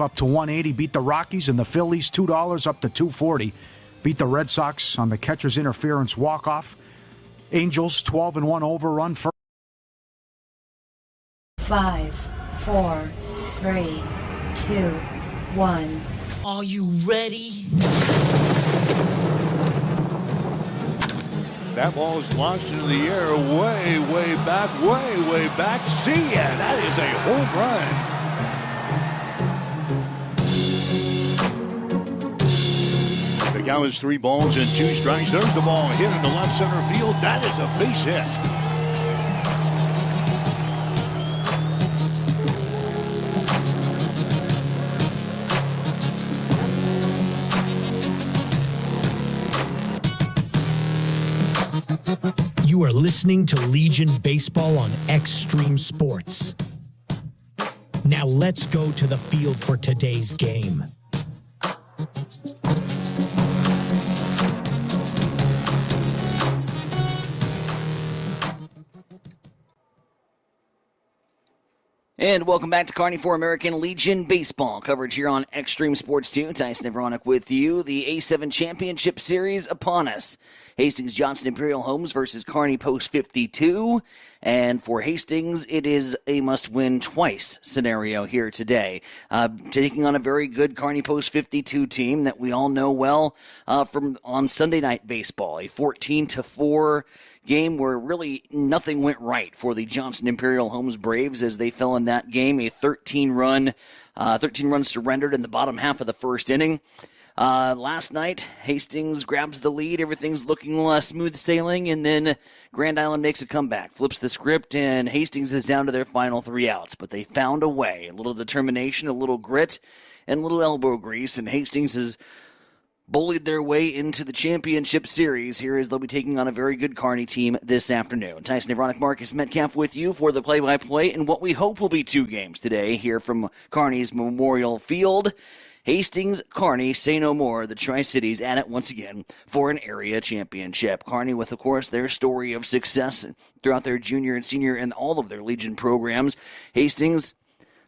up to 180. Beat the Rockies and the Phillies $2 up to 240. Beat the Red Sox on the catcher's interference walk-off. Angels 12-1 overrun for 5, 4, 3, 2, 1. Are you ready? That ball is launched into the air way back. See ya! That is a home run. The count is 3 balls and 2 strikes. There's the ball hit into left center field. That is a base hit. You are listening to Legion Baseball on Extreme Sports. Now let's go to the field for today's game. And welcome back to Kearney for American Legion Baseball. Coverage here on Extreme Sports 2. Tyson Avronic with you. The A7 Championship Series upon us. Hastings Johnson Imperial Homes versus Kearney Post 52. And for Hastings, it is a must-win twice scenario here today. Taking on a very good Kearney Post 52 team that we all know well from on Sunday Night Baseball. A 14-4 game where really nothing went right for the Johnson Imperial Homes Braves as they fell in that game. A 13 runs surrendered in the bottom half of the first inning. Last night, Hastings grabs the lead. Everything's looking smooth sailing, and then Grand Island makes a comeback, flips the script, and Hastings is down to their final 3 outs. But they found a way, a little determination, a little grit, and a little elbow grease, and Hastings has bullied their way into the championship series here as they'll be taking on a very good Kearney team this afternoon. Tyson Avronic, Marcus Metcalf with you for the play-by-play and what we hope will be 2 games today here from Kearney's Memorial Field. Hastings, Kearney, say no more. The Tri-Cities at it once again for an area championship. Kearney with, of course, their story of success throughout their junior and senior and all of their Legion programs. Hastings,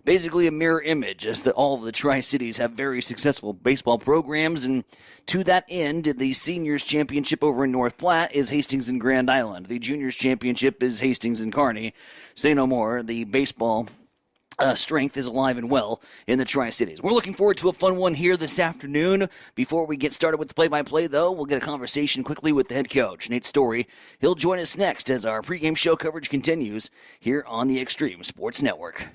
basically a mirror image as all of the Tri-Cities have very successful baseball programs. And to that end, the seniors championship over in North Platte is Hastings and Grand Island. The juniors championship is Hastings and Kearney. Say no more. The baseball strength is alive and well in the Tri-Cities. We're looking forward to a fun one here this afternoon. Before we get started with the play-by-play, though, we'll get a conversation quickly with the head coach, Nate Story. He'll join us next as our pregame show coverage continues here on the Extreme Sports Network.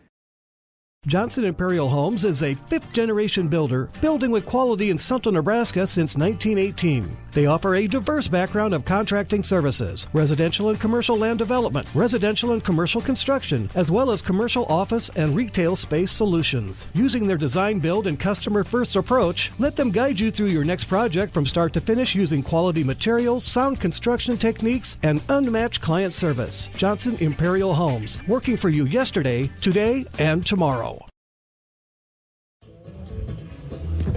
Johnson Imperial Homes is a fifth-generation builder, building with quality in Central Nebraska since 1918. They offer a diverse background of contracting services, residential and commercial land development, residential and commercial construction, as well as commercial office and retail space solutions. Using their design, build, and customer-first approach, let them guide you through your next project from start to finish using quality materials, sound construction techniques, and unmatched client service. Johnson Imperial Homes, working for you yesterday, today, and tomorrow.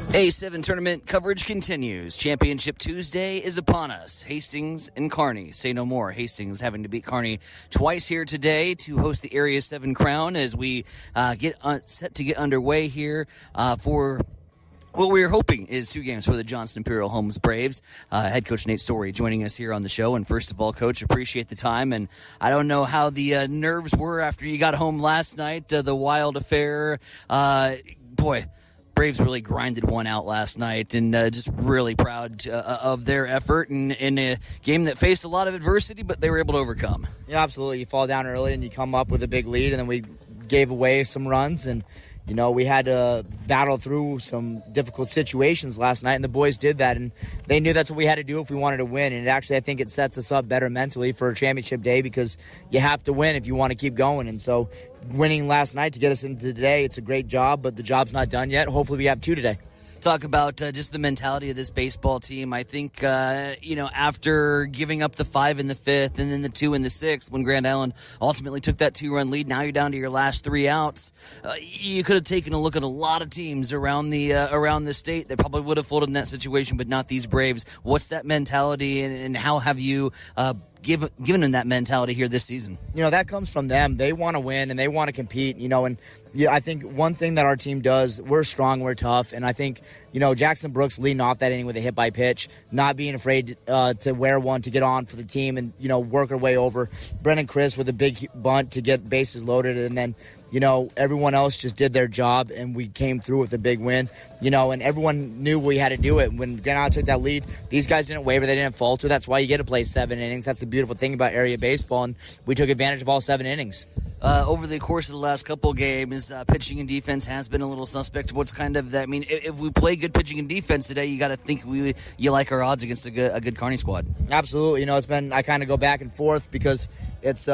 A7 tournament coverage continues. Championship Tuesday is upon us. Hastings and Kearney. Say no more. Hastings having to beat Kearney twice here today to host the Area 7 crown as we get set to get underway here for what we're hoping is 2 games for the Johnson Imperial Homes Braves. Head coach Nate Story joining us here on the show. And first of all, Coach, appreciate the time. And I don't know how the nerves were after you got home last night, the Wild affair. Braves really grinded one out last night, and just really proud of their effort in a game that faced a lot of adversity, but they were able to overcome. Yeah, absolutely. You fall down early and you come up with a big lead, and then we gave away some runs, and we had to battle through some difficult situations last night, and the boys did that, and they knew that's what we had to do if we wanted to win. And actually, I think it sets us up better mentally for a championship day because you have to win if you want to keep going. And so winning last night to get us into today, it's a great job, but the job's not done yet. Hopefully we have 2 today. Talk about just the mentality of this baseball team. I think, after giving up the 5 in the 5th and then the 2 in the 6th, when Grand Island ultimately took that 2-run lead, now you're down to your last 3 outs. You could have taken a look at a lot of teams around the state that probably would have folded in that situation, but not these Braves. What's that mentality, and how have you given them that mentality here this season? That comes from them. They want to win and they want to compete, and Yeah, I think one thing that our team does, we're strong, we're tough, and I think, Jackson Brooks leading off that inning with a hit by pitch, not being afraid to wear one to get on for the team and, work our way over. Brendan Chris with a big bunt to get bases loaded, and then, everyone else just did their job, and we came through with a big win, and everyone knew we had to do it. When Grand Island took that lead, these guys didn't waver, they didn't falter. That's why you get to play 7 innings. That's the beautiful thing about area baseball, and we took advantage of all 7 innings. Over the course of the last couple of games, pitching and defense has been a little suspect. What's kind of that? I mean, if we play good pitching and defense today, you got to think you like our odds against a good Kearney squad. Absolutely. I kind of go back and forth because it's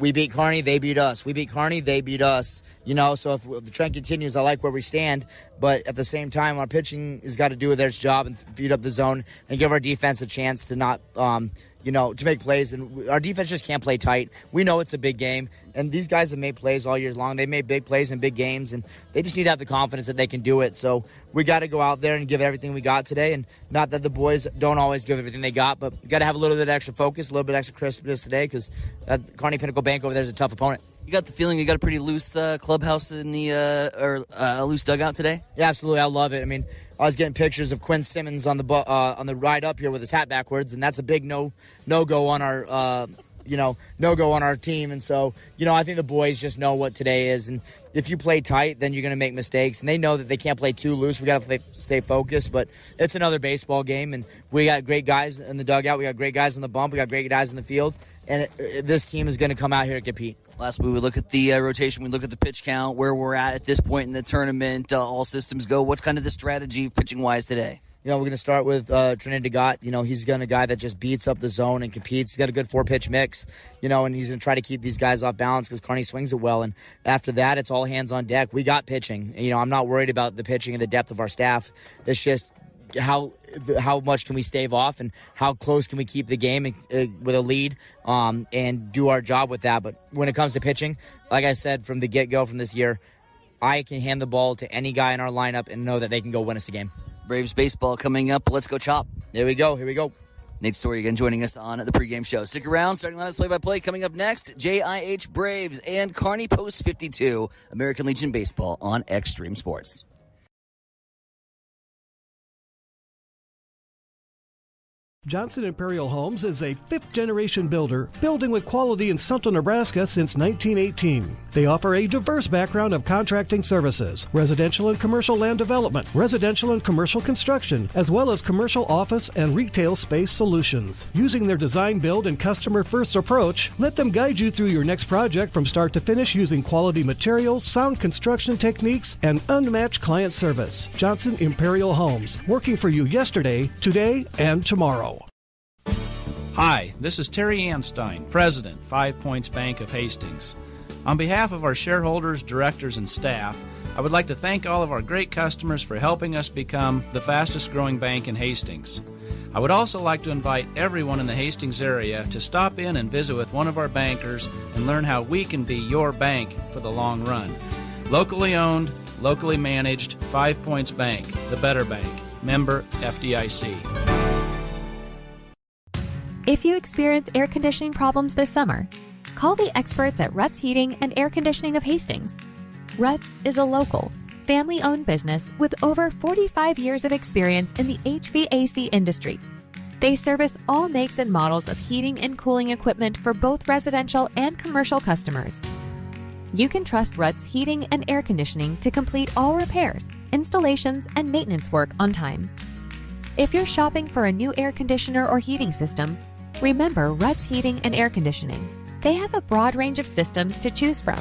we beat Kearney, they beat us. We beat Kearney, they beat us. So if the trend continues, I like where we stand. But at the same time, our pitching has got to do their job and feed up the zone and give our defense a chance to not to make plays. And our defense just can't play tight. We know it's a big game, and these guys have made plays all year long. They made big plays in big games, and they just need to have the confidence that they can do it. So we got to go out there and give everything we got today. And not that the boys don't always give everything they got, but got to have a little bit of extra focus, a little bit extra crispness today because Kearney Pinnacle Bank over there is a tough opponent. You got the feeling you got a pretty loose clubhouse in the or a loose dugout today? Yeah, absolutely. I love it. I mean, I was getting pictures of Quinn Simmons on the ride up here with his hat backwards, and that's a big no go on our no go on our team. And so I think the boys just know what today is, and if you play tight, then you're going to make mistakes, and they know that they can't play too loose. We got to stay focused, but it's another baseball game, and we got great guys in the dugout. We got great guys on the bump. We got great guys in the field, and this team is going to come out here and compete. Last week we look at the rotation, we look at the pitch count, where we're at this point in the tournament, all systems go. What's kind of the strategy pitching-wise today? We're going to start with Trinidad Degat. He's a guy that just beats up the zone and competes. He's got a good 4-pitch mix, and he's going to try to keep these guys off balance because Kearney swings it well. And after that, it's all hands on deck. We got pitching. I'm not worried about the pitching and the depth of our staff. It's just how much can we stave off and how close can we keep the game with a lead and do our job with that. But when it comes to pitching, like I said from the get-go from this year, I can hand the ball to any guy in our lineup and know that they can go win us a game. Braves baseball coming up. Let's go Chop. Here we go. Nate Story again joining us on the pregame show. Stick around. Starting lineups play-by-play coming up next. JIH Braves and Kearney Post 52. American Legion Baseball on Extreme Sports. Johnson Imperial Homes is a fifth-generation builder, building with quality in Central Nebraska since 1918. They offer a diverse background of contracting services, residential and commercial land development, residential and commercial construction, as well as commercial office and retail space solutions. Using their design, build, and customer-first approach, let them guide you through your next project from start to finish using quality materials, sound construction techniques, and unmatched client service. Johnson Imperial Homes, working for you yesterday, today, and tomorrow. Hi, this is Terry Anstein, President, 5 Points Bank of Hastings. On behalf of our shareholders, directors, and staff, I would like to thank all of our great customers for helping us become the fastest growing bank in Hastings. I would also like to invite everyone in the Hastings area to stop in and visit with one of our bankers and learn how we can be your bank for the long run. Locally owned, locally managed, 5 Points Bank, the better bank. Member FDIC. If you experience air conditioning problems this summer, call the experts at Ruts Heating and Air Conditioning of Hastings. Ruts is a local, family-owned business with over 45 years of experience in the HVAC industry. They service all makes and models of heating and cooling equipment for both residential and commercial customers. You can trust Ruts Heating and Air Conditioning to complete all repairs, installations, and maintenance work on time. If you're shopping for a new air conditioner or heating system, remember Ruts Heating and Air Conditioning. They have a broad range of systems to choose from.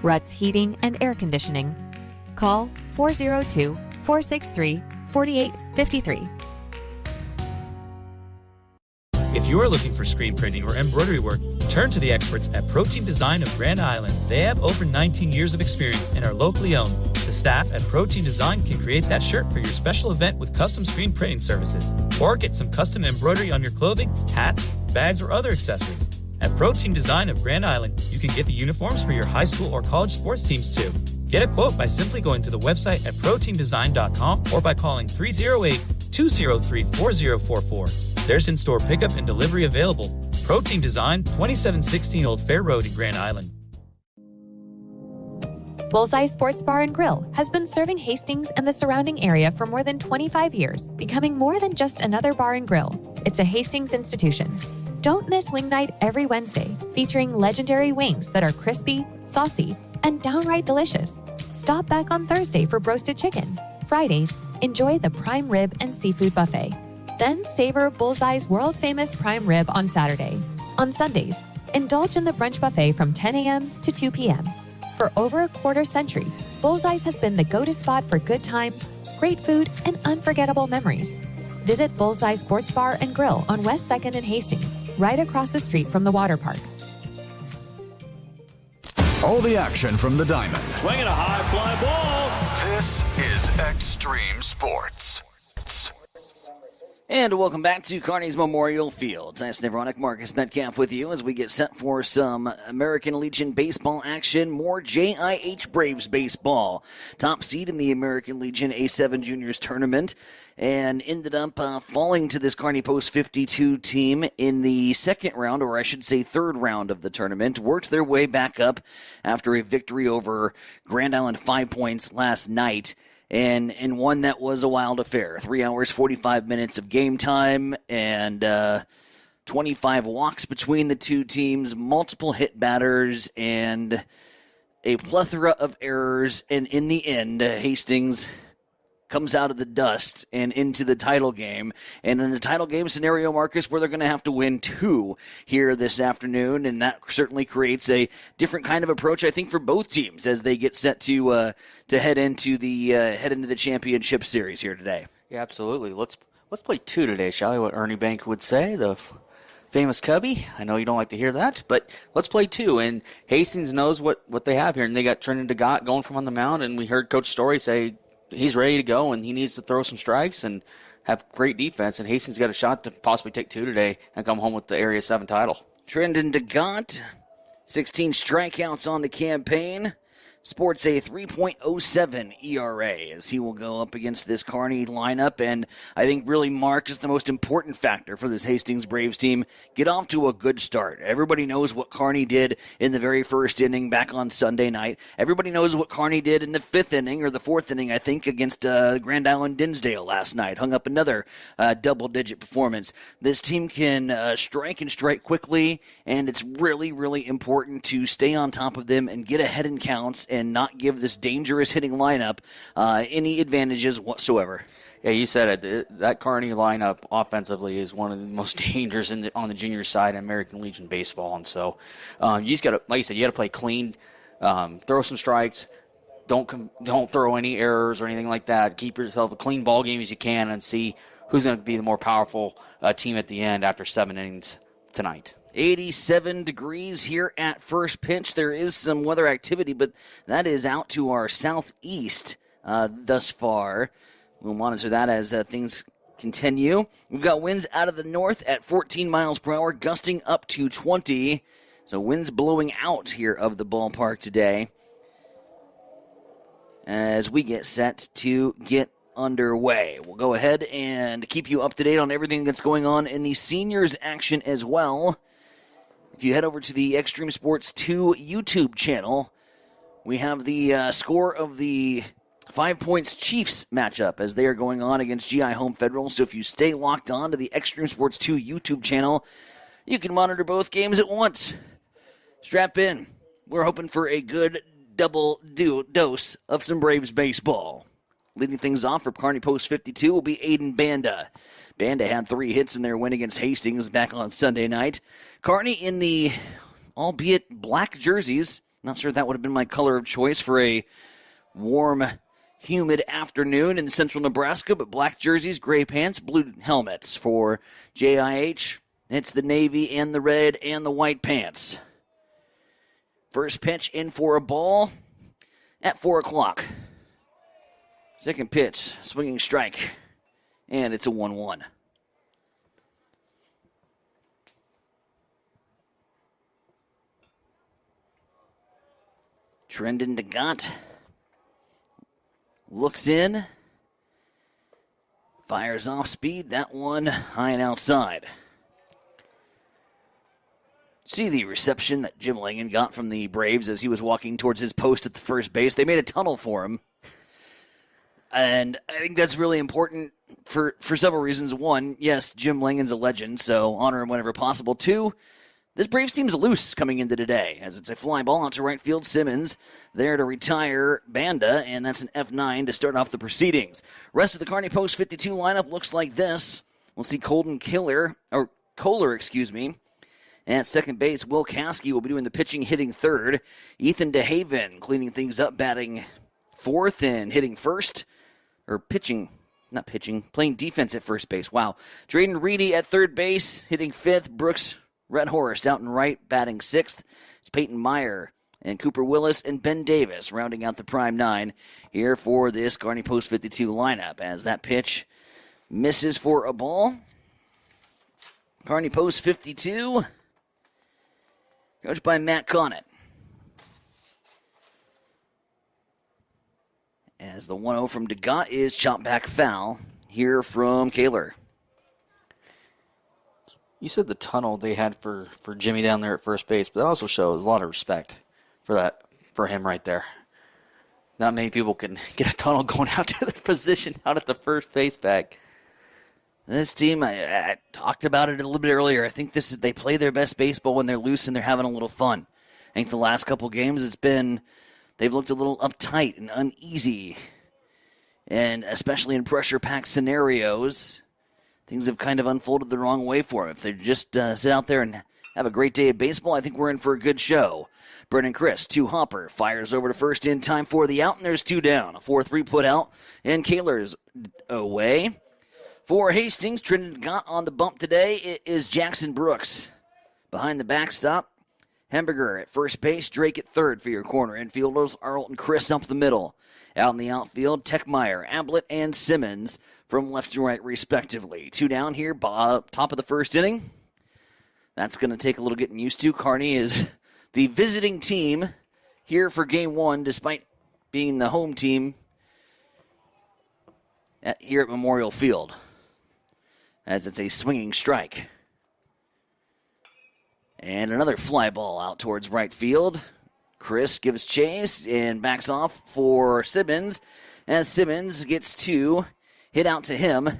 Ruts Heating and Air Conditioning. Call 402-463-4853. If you're looking for screen printing or embroidery work, turn to the experts at Protein Design of Grand Island. They have over 19 years of experience and are locally owned. The staff at Protein Design can create that shirt for your special event with custom screen printing services. Or get some custom embroidery on your clothing, hats, bags, or other accessories. At Protein Design of Grand Island, you can get the uniforms for your high school or college sports teams too. Get a quote by simply going to the website at proteindesign.com or by calling 308-203-4044. There's in-store pickup and delivery available. Protein Design, 2716 Old Fair Road in Grand Island. Bullseye Sports Bar and Grill has been serving Hastings and the surrounding area for more than 25 years, becoming more than just another bar and grill. It's a Hastings institution. Don't miss Wing Night every Wednesday, featuring legendary wings that are crispy, saucy, and downright delicious. Stop back on Thursday for broasted chicken. Fridays, enjoy the prime rib and seafood buffet. Then savor Bullseye's world-famous prime rib on Saturday. On Sundays, indulge in the brunch buffet from 10 a.m. to 2 p.m. For over a quarter century, Bullseye's has been the go-to spot for good times, great food, and unforgettable memories. Visit Bullseye Sports Bar and Grill on West 2nd and Hastings, right across the street from the water park. All the action from the diamond. Swinging a high fly ball. This is Extreme Sports. And welcome back to Kearney's Memorial Field. Tyson Everonic, Marcus Metcalf with you as we get set for some American Legion baseball action. More JIH Braves baseball. Top seed in the American Legion A7 Juniors tournament. And ended up falling to this Kearney Post 52 team in the second round, or I should say third round of the tournament. Worked their way back up after a victory over Grand Island 5 points last night. And one that was a wild affair. 3 hours, 45 minutes of game time, and 25 walks between the two teams, multiple hit batters, and a plethora of errors. And in the end, Hastings comes out of the dust and into the title game. And in the title game scenario, Marcus, where they're going to have to win 2 here this afternoon, and that certainly creates a different kind of approach, I think, for both teams as they get set to head into the championship series here today. Yeah, absolutely. Let's play 2 today, shall we? What Ernie Bank would say, the famous Cubby. I know you don't like to hear that, but let's play 2. And Hastings knows what they have here, and they got Trenton DeGott going from on the mound, and we heard Coach Story say he's ready to go, and he needs to throw some strikes and have great defense, and Hastings got a shot to possibly take 2 today and come home with the Area 7 title. Trenton DeGott, 16 strikeouts on the campaign. Sports a 3.07 ERA as he will go up against this Kearney lineup, and I think really Mark is the most important factor for this Hastings Braves team. Get off to a good start. Everybody knows what Kearney did in the very first inning back on Sunday night. Everybody knows what Kearney did in the 5th inning, or the 4th inning, I think, against Grand Island Dinsdale last night. Hung up another double-digit performance. This team can strike and strike quickly, and it's really, really important to stay on top of them and get ahead in counts and not give this dangerous hitting lineup any advantages whatsoever. Yeah, you said it. That Kearney lineup offensively is one of the most dangerous on the junior side in American Legion baseball. And so you just got to, like you said, you got to play clean, throw some strikes, don't throw any errors or anything like that. Keep yourself a clean ball game as you can and see who's going to be the more powerful team at the end after 7 innings tonight. 87 degrees here at first pitch. There is some weather activity, but that is out to our southeast thus far. We'll monitor that as things continue. We've got winds out of the north at 14 miles per hour, gusting up to 20. So winds blowing out here of the ballpark today as we get set to get underway. We'll go ahead and keep you up to date on everything that's going on in the seniors action as well. If you head over to the Extreme Sports 2 YouTube channel, we have the score of the 5 Points Chiefs matchup as they are going on against GI Home Federal. So if you stay locked on to the Extreme Sports 2 YouTube channel, you can monitor both games at once. Strap in. We're hoping for a good double dose of some Braves baseball. Leading things off for Kearney Post 52 will be Aiden Banda. Banda had 3 hits in their win against Hastings back on Sunday night. Kearney in the, albeit black jerseys. Not sure that would have been my color of choice for a warm, humid afternoon in central Nebraska, but black jerseys, gray pants, blue helmets for JIH. It's the navy and the red and the white pants. First pitch in for a ball at 4 o'clock. Second pitch, swinging strike, and it's a 1-1. Trenton DeGott looks in, fires off speed, that one high and outside. See the reception that Jim Langen got from the Braves as he was walking towards his post at the first base. They made a tunnel for him. And I think that's really important for several reasons. One, yes, Jim Langen's a legend, so honor him whenever possible. Two, this Braves team's loose coming into today, as it's a fly ball out to right field. Simmons there to retire Banda, and that's an F9 to start off the proceedings. Rest of the Kearney Post 52 lineup looks like this. We'll see Kohler, And at second base, Will Caskey will be doing the pitching, hitting third. Ethan DeHaven cleaning things up, batting fourth and hitting first. Or playing defense at first base. Wow. Drayden Reedy at third base, hitting fifth. Brooks Redhorst out and right, batting sixth. It's Peyton Meyer and Cooper Willis and Ben Davis rounding out the prime nine here for this Kearney Post 52 lineup. As that pitch misses for a ball. Kearney Post 52, coached by Matt Connett. As the 1-0 from DeGott is chopped back foul here from Kaler. You said the tunnel they had for Jimmy down there at first base, but that also shows a lot of respect for him right there. Not many people can get a tunnel going out to the position out at the first base bag. This team, I talked about it a little bit earlier. I think they play their best baseball when they're loose and they're having a little fun. I think the last couple games they've looked a little uptight and uneasy. And especially in pressure-packed scenarios, things have kind of unfolded the wrong way for them. If they just sit out there and have a great day of baseball, I think we're in for a good show. Brennan Chris, 2 hopper, fires over to first in time for the out, and there's 2 down. A 4-3 put out, and Kaler's away. For Hastings, Trinidad got on the bump today. It is Jackson Brooks behind the backstop. Hemberger at first base, Drake at third for your corner infielders. Arlt and Chris up the middle. Out in the outfield, Techmeyer, Ablett, and Simmons from left to right, respectively. 2 down here, top of the first inning. That's going to take a little getting used to. Kearney is the visiting team here for Game 1, despite being the home team here at Memorial Field, as it's a swinging strike. And another fly ball out towards right field. Chris gives chase and backs off for Simmons, as Simmons gets 2 hit out to him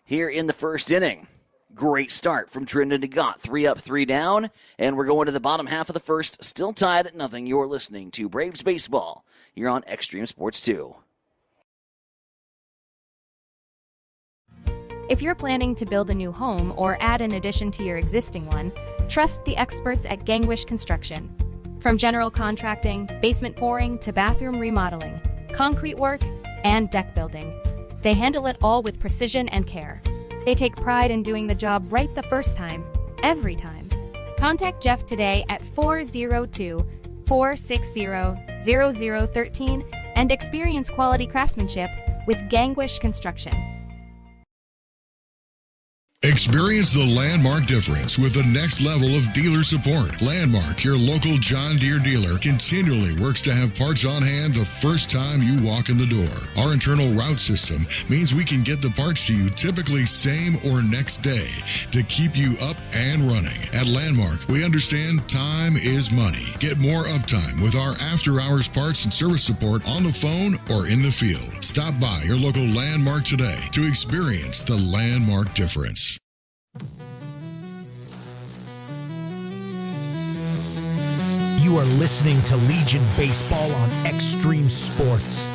here in the first inning. Great start from Trinidad DeGott. 3 up, 3 down, and we're going to the bottom half of the first, still tied at nothing. You're listening to Braves Baseball. You're on Extreme Sports 2. If you're planning to build a new home or add an addition to your existing one, trust the experts at Gangwish Construction. From general contracting, basement pouring, to bathroom remodeling, concrete work, and deck building, they handle it all with precision and care. They take pride in doing the job right the first time, every time. Contact Jeff today at 402-460-0013 and experience quality craftsmanship with Gangwish Construction. Experience the Landmark difference with the next level of dealer support. Landmark, your local John Deere dealer, continually works to have parts on hand the first time you walk in the door. Our internal route system means we can get the parts to you typically same or next day to keep you up and running. At Landmark, we understand time is money. Get more uptime with our after-hours parts and service support on the phone or in the field. Stop by your local Landmark today to experience the Landmark difference. You are listening to Legion Baseball on Extreme Sports.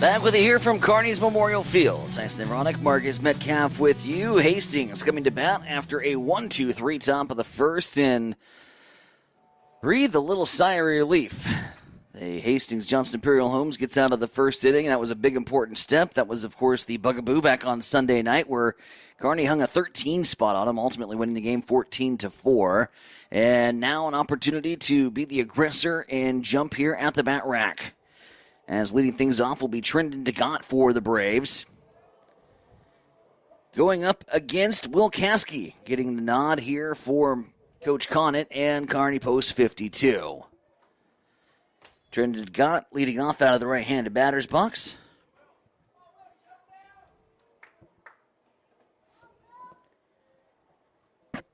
Back with you here from Kearney's Memorial Field. Tyson Ironic, Marcus Metcalf with you. Hastings coming to bat after a 1-2-3 top of the first, and breathe a little sigh of relief. The Hastings Johnson Imperial Homes gets out of the first inning. That was a big, important step. That was, of course, the bugaboo back on Sunday night where Kearney hung a 13 spot on them, ultimately winning the game 14-4. And now an opportunity to be the aggressor and jump here at the bat rack. As leading things off will be Trinidad DeGott for the Braves. Going up against Will Caskey, getting the nod here for Coach Connett and Kearney Post 52. Trinidad DeGott leading off out of the right-handed batter's box.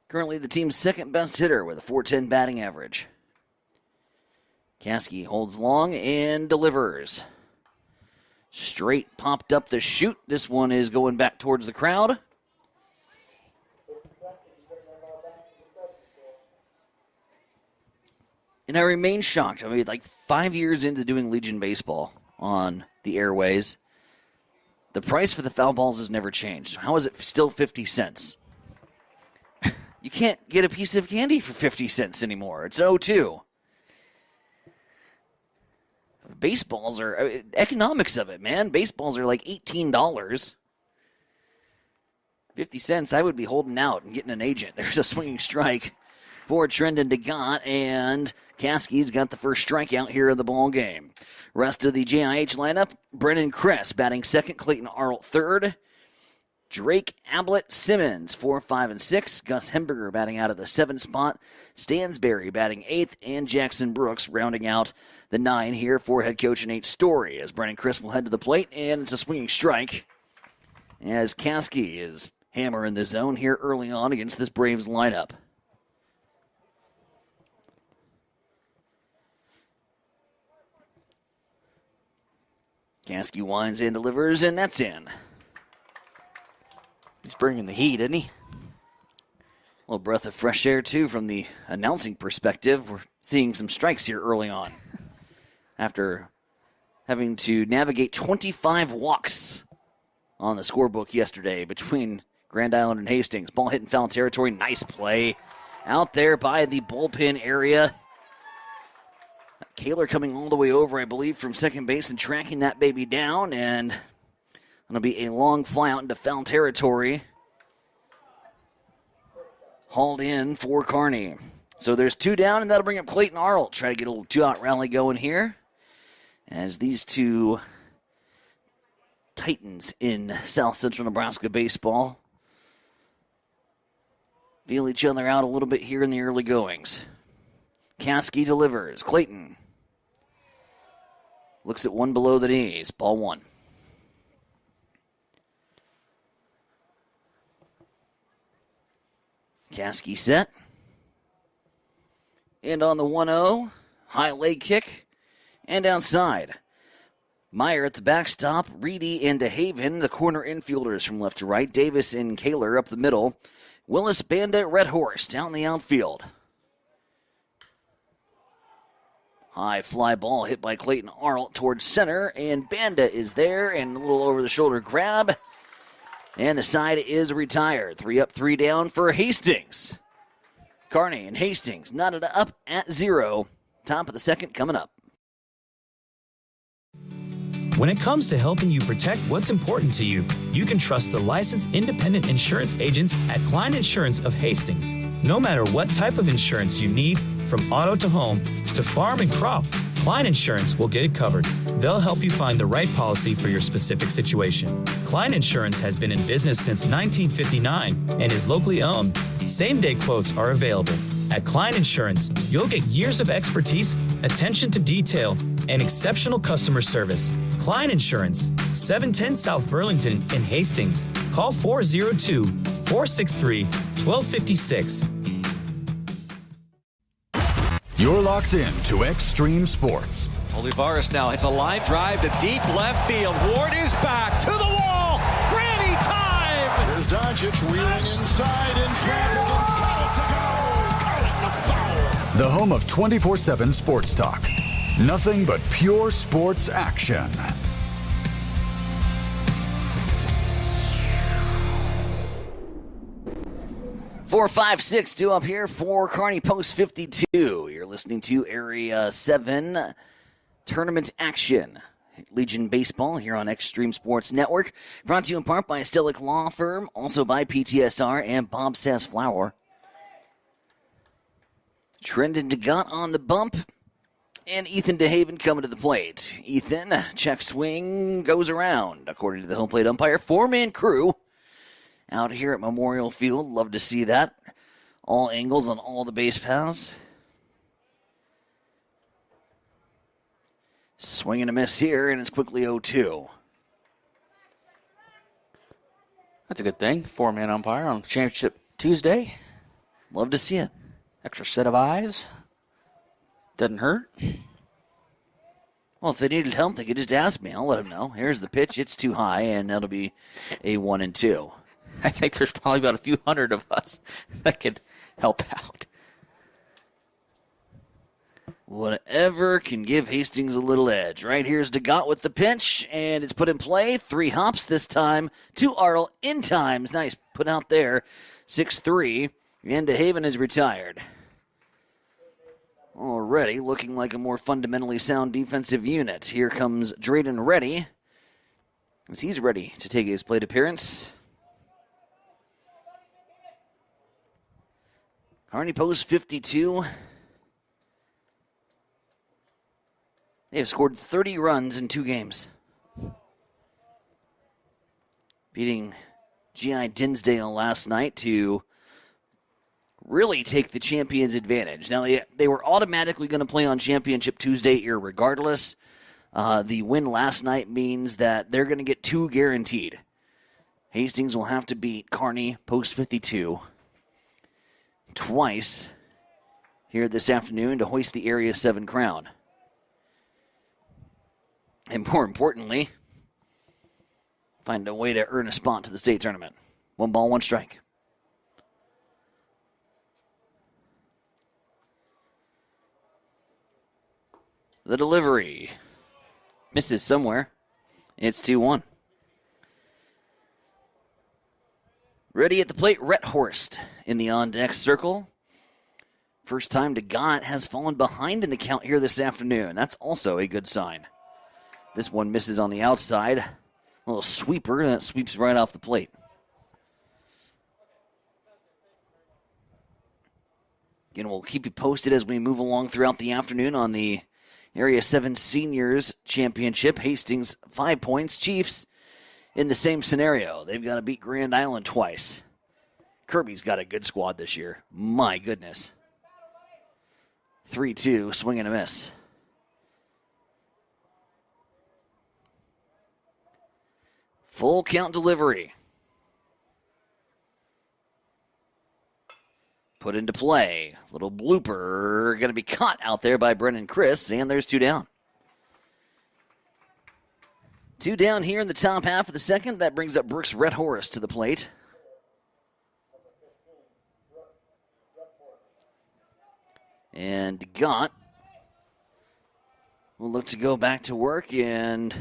Currently the team's second best hitter with a .410 batting average. Caskey holds long and delivers. Straight popped up the chute. This one is going back towards the crowd. And I remain shocked. I mean, like 5 years into doing Legion baseball on the airways, the price for the foul balls has never changed. How is it still 50 cents? You can't get a piece of candy for 50 cents anymore. It's 02. Baseballs are, economics of it, man. Baseballs are like $18. 50 cents, I would be holding out and getting an agent. There's a swinging strike for Trendon DeGott, and Caskey's got the first strikeout here of the ball game. Rest of the JIH lineup, Brennan Kress batting second, Clayton Arlt third, Drake, Ablett, Simmons 4, 5, and 6, Gus Hemberger batting out of the 7 spot, Stansberry batting 8th, and Jackson Brooks rounding out the 9 here for head coach Nate Story, as Brennan Kress will head to the plate, and it's a swinging strike as Caskey is hammering the zone here early on against this Braves lineup. Caskey winds and delivers, and that's in. He's bringing the heat, isn't he? A little breath of fresh air, too, from the announcing perspective. We're seeing some strikes here early on. After having to navigate 25 walks on the scorebook yesterday between Grand Island and Hastings. Ball hit in foul territory. Nice play out there by the bullpen area. Kaler coming all the way over, I believe, from second base and tracking that baby down. And going to be a long fly out into foul territory. Hauled in for Kearney. So there's 2 down, and that'll bring up Clayton Arlt. Try to get a little 2-out rally going here, as these two titans in South Central Nebraska baseball feel each other out a little bit here in the early goings. Caskey delivers. Clayton looks at one below the knees. Ball 1. Caskey set. And on the 1-0, high leg kick and outside. Meyer at the backstop, Reedy and DeHaven, the corner infielders from left to right. Davis and Kaler up the middle. Willis, Banda, Red Horse down the outfield. High fly ball hit by Clayton Arlt towards center, and Banda is there, and a little over-the-shoulder grab. And the side is retired. 3 up, 3 down for Hastings. Kearney and Hastings knotted up at 0. Top of the second coming up. When it comes to helping you protect what's important to you, you can trust the licensed independent insurance agents at Klein Insurance of Hastings. No matter what type of insurance you need, from auto to home to farm and crop, Klein Insurance will get it covered. They'll help you find the right policy for your specific situation. Klein Insurance has been in business since 1959 and is locally owned. Same-day quotes are available. At Klein Insurance, you'll get years of expertise, attention to detail, and exceptional customer service. Klein Insurance, 710 South Burlington in Hastings. Call 402-463-1256. You're locked in to Extreme Sports. Olivares now hits a line drive to deep left field. Ward is back to the wall. Granny time! There's Doncic reeling inside in traffic and got it to go. Got it, the foul. The home of 24/7 Sports Talk. Nothing but pure sports action. Four, 5, 6, 2 up here for Kearney Post 52. You're listening to Area 7 tournament action. Legion Baseball here on Extreme Sports Network. Brought to you in part by Stellick Law Firm, also by PTSR and Bob Sass Flour. Trendon DeGott on the bump. And Ethan DeHaven coming to the plate. Ethan, check swing, goes around. According to the home plate umpire, 4-man crew out here at Memorial Field. Love to see that. All angles on all the base paths. Swing and a miss here, and it's quickly 0-2. That's a good thing. 4-man umpire on Championship Tuesday. Love to see it. Extra set of eyes. Doesn't hurt. Well, if they needed help, they could just ask me. I'll let them know. Here's the pitch. It's too high, and that'll be a 1-2. I think there's probably about a few hundred of us that could help out. Whatever can give Hastings a little edge. Right here's DeGott with the pitch, and it's put in play. 3 hops this time to Arl in time. Nice put out there. 6-3, and DeHaven is retired. Already looking like a more fundamentally sound defensive unit. Here comes Drayden Reddy, as he's ready to take his plate appearance. Kearney Post 52. They have scored 30 runs in 2 games. Beating G.I. Dinsdale last night to really take the champions' advantage. Now, they were automatically going to play on Championship Tuesday irregardless. The win last night means that they're going to get 2 guaranteed. Hastings will have to beat Kearney Post 52 twice here this afternoon to hoist the Area 7 crown. And more importantly, find a way to earn a spot to the state tournament. 1 ball, 1 strike. The delivery misses somewhere. It's 2-1. Ready at the plate, Rhett Horst in the on-deck circle. First time DeGott has fallen behind in the count here this afternoon. That's also a good sign. This one misses on the outside. A little sweeper that sweeps right off the plate. Again, we'll keep you posted as we move along throughout the afternoon on the Area 7 Seniors Championship. Hastings 5 points. Chiefs in the same scenario. They've got to beat Grand Island twice. Kirby's got a good squad this year. My goodness. 3-2, swing and a miss. Full count delivery. Put into play. Little blooper. Going to be caught out there by Brennan Chris, and there's 2 down. 2 down here in the top half of the second. That brings up Brooks Rhett Horst to the plate. And DeGott will look to go back to work and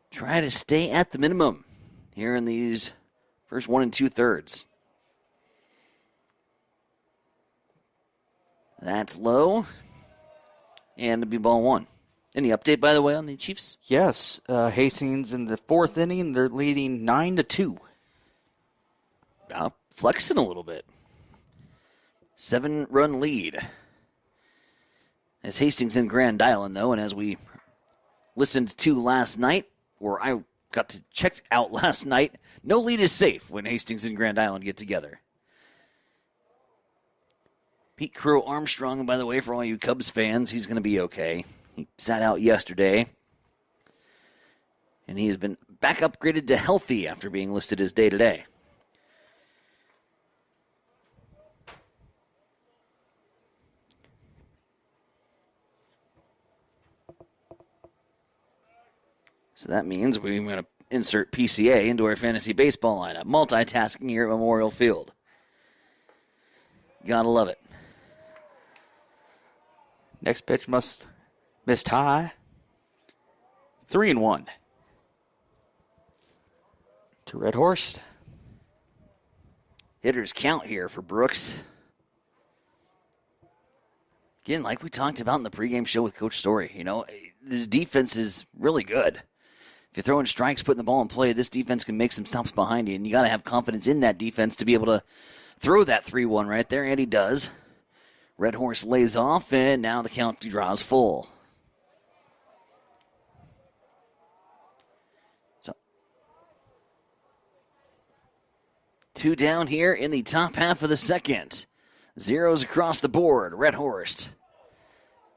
try to stay at the minimum here in these first 1 2/3. That's low. And it'll be ball 1. Any update, by the way, on the Chiefs? Yes. Hastings in the 4th inning, they're leading 9-2. Flexing a little bit. 7-run lead. As Hastings in Grand Island, though, and as we listened to last night, or I got to check out last night, no lead is safe when Hastings and Grand Island get together. Pete Crow Armstrong, by the way, for all you Cubs fans, he's going to be okay. He sat out yesterday, and he has been back upgraded to healthy after being listed as day-to-day. So that means we're going to insert PCA into our fantasy baseball lineup. Multitasking here at Memorial Field. Gotta love it. Next pitch missed high. 3-1. To Rhett Horst. Hitters count here for Brooks. Again, like we talked about in the pregame show with Coach Story, his defense is really good. If you're throwing strikes, putting the ball in play, this defense can make some stops behind you, and you got to have confidence in that defense to be able to throw that 3-1 right there, and he does. Red Horse lays off, and now the count draws full. So, 2 down here in the top half of the second. Zeros across the board. Red Horse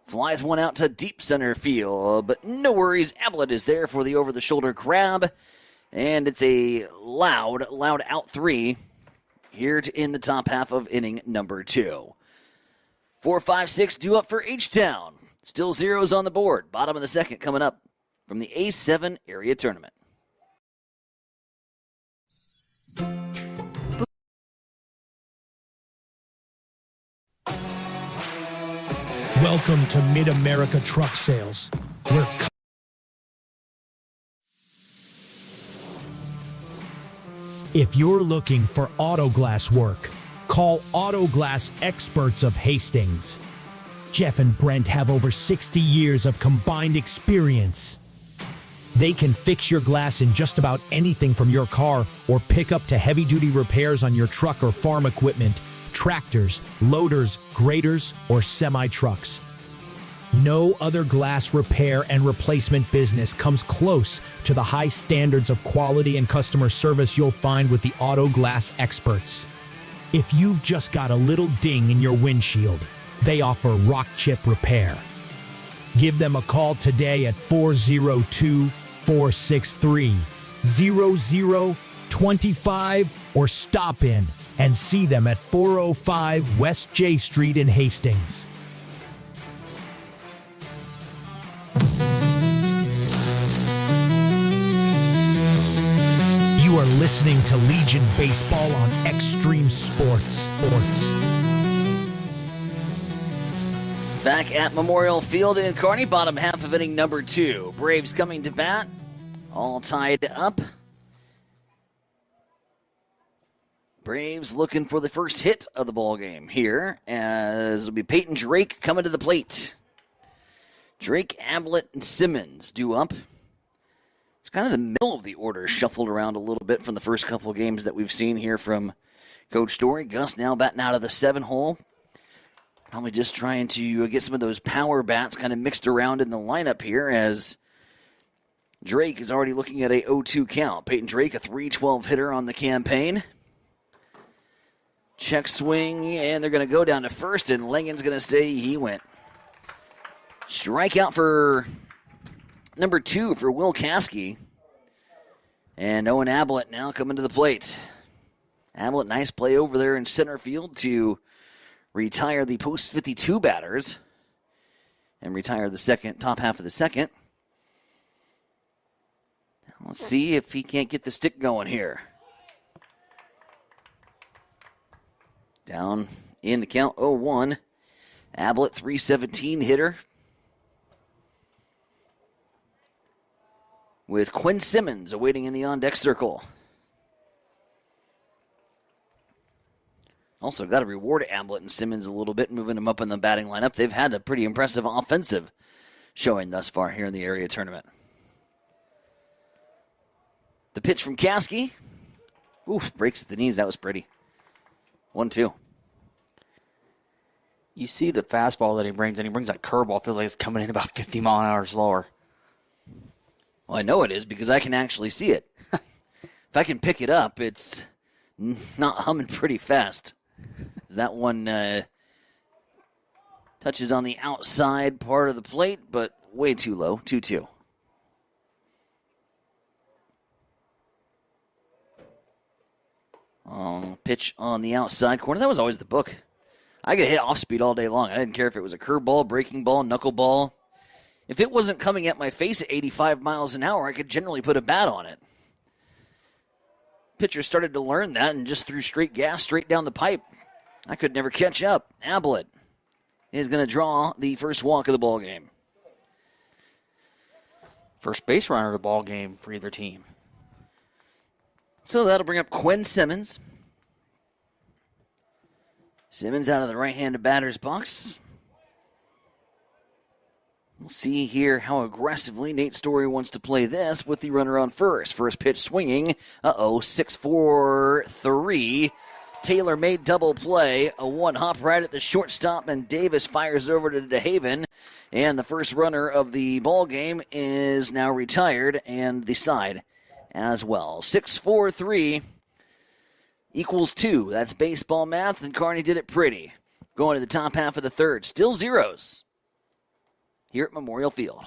flies one out to deep center field, but no worries. Ablett is there for the over-the-shoulder grab, and it's a loud out 3 here in the top half of inning number 2. 4, 5, 6 due up for H-Town. Still zeros on the board. Bottom of the second coming up from the A7 area tournament. Welcome to Mid-America Truck Sales, where if you're looking for auto glass work, call Auto Glass Experts of Hastings. Jeff and Brent have over 60 years of combined experience. They can fix your glass in just about anything from your car or pick up to heavy-duty repairs on your truck or farm equipment, tractors, loaders, graders, or semi-trucks. No other glass repair and replacement business comes close to the high standards of quality and customer service you'll find with the Auto Glass Experts. If you've just got a little ding in your windshield, they offer rock chip repair. Give them a call today at 402-463-0025 or stop in and see them at 405 West J Street in Hastings. You are listening to Legion Baseball on Extreme Sports. Back at Memorial Field in Kearney, bottom half of inning number 2. Braves coming to bat, all tied up. Braves looking for the first hit of the ball game here, as it'll be Peyton Drake coming to the plate. Drake, Ablett, and Simmons due up. It's kind of the middle of the order, shuffled around a little bit from the first couple of games that we've seen here from Coach Story. Gus now batting out of the 7-hole. Probably just trying to get some of those power bats kind of mixed around in the lineup here, as Drake is already looking at a 0-2 count. Peyton Drake, a .312 hitter on the campaign. Check swing, and they're going to go down to first, and Langen's going to say he went. Strikeout for number 2 for Will Caskey. And Owen Ablett now coming to the plate. Ablett, nice play over there in center field to retire the post 52 batters and retire the top half of the second. Now let's see if he can't get the stick going here. Down in the count, 0-1. Ablett, .317 hitter. With Quinn Simmons awaiting in the on-deck circle. Also got to reward Ablett and Simmons a little bit, moving them up in the batting lineup. They've had a pretty impressive offensive showing thus far here in the area tournament. The pitch from Caskey. Oof, breaks at the knees. That was pretty. 1-2. You see the fastball that he brings, and he brings that curveball. Feels like it's coming in about 50 mile an hour slower. Well, I know it is because I can actually see it. If I can pick it up, it's not humming pretty fast. That one touches on the outside part of the plate, but way too low, 2-2. Pitch on the outside corner. That was always the book. I could hit off speed all day long. I didn't care if it was a curveball, breaking ball, knuckleball. If it wasn't coming at my face at 85 miles an hour, I could generally put a bat on it. Pitcher started to learn that and just threw straight gas straight down the pipe. I could never catch up. Ablett is going to draw the first walk of the ball game. First base runner of the ball game for either team. So that'll bring up Quinn Simmons. Simmons out of the right-handed batter's box. We'll see here how aggressively Nate Story wants to play this with the runner on first. First pitch swinging. 6-4-3. Taylor made double play. A one hop right at the shortstop, and Davis fires over to DeHaven. And the first runner of the ball game is now retired, and the side as well. 6-4-3 equals 2. That's baseball math, and Kearney did it pretty. Going to the top half of the third. Still zeros here at Memorial Field.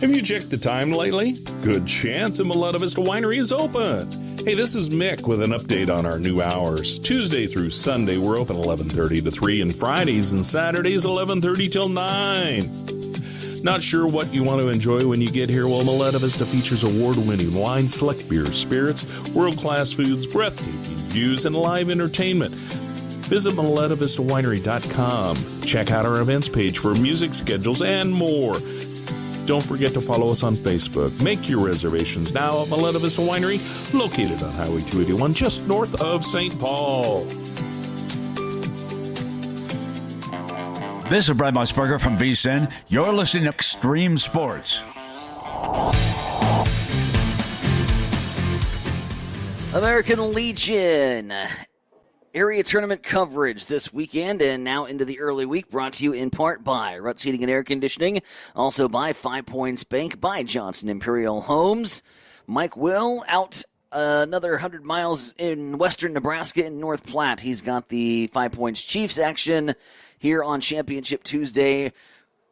Have you checked the time lately? Good chance the Maletta Vista Winery is open. Hey, this is Mick with an update on our new hours. Tuesday through Sunday, we're open 11:30 to 3, and Fridays and Saturdays 11:30 till 9. Not sure what you want to enjoy when you get here? Well, Maletta Vista features award-winning wine, select beers, spirits, world-class foods, breathtaking views, and live entertainment. Visit MalettaVistaWinery.com. Check out our events page for music schedules and more. Don't forget to follow us on Facebook. Make your reservations now at Maletta Vista Winery, located on Highway 281, just north of St. Paul. This is Brad Musburger from VSiN. You're listening to Extreme Sports. American Legion area tournament coverage this weekend and now into the early week, brought to you in part by Ruts Heating and Air Conditioning, also by 5 Points Bank, by Johnson Imperial Homes. Mike Will out another 100 miles in western Nebraska in North Platte. He's got the 5 Points Chiefs action here on Championship Tuesday.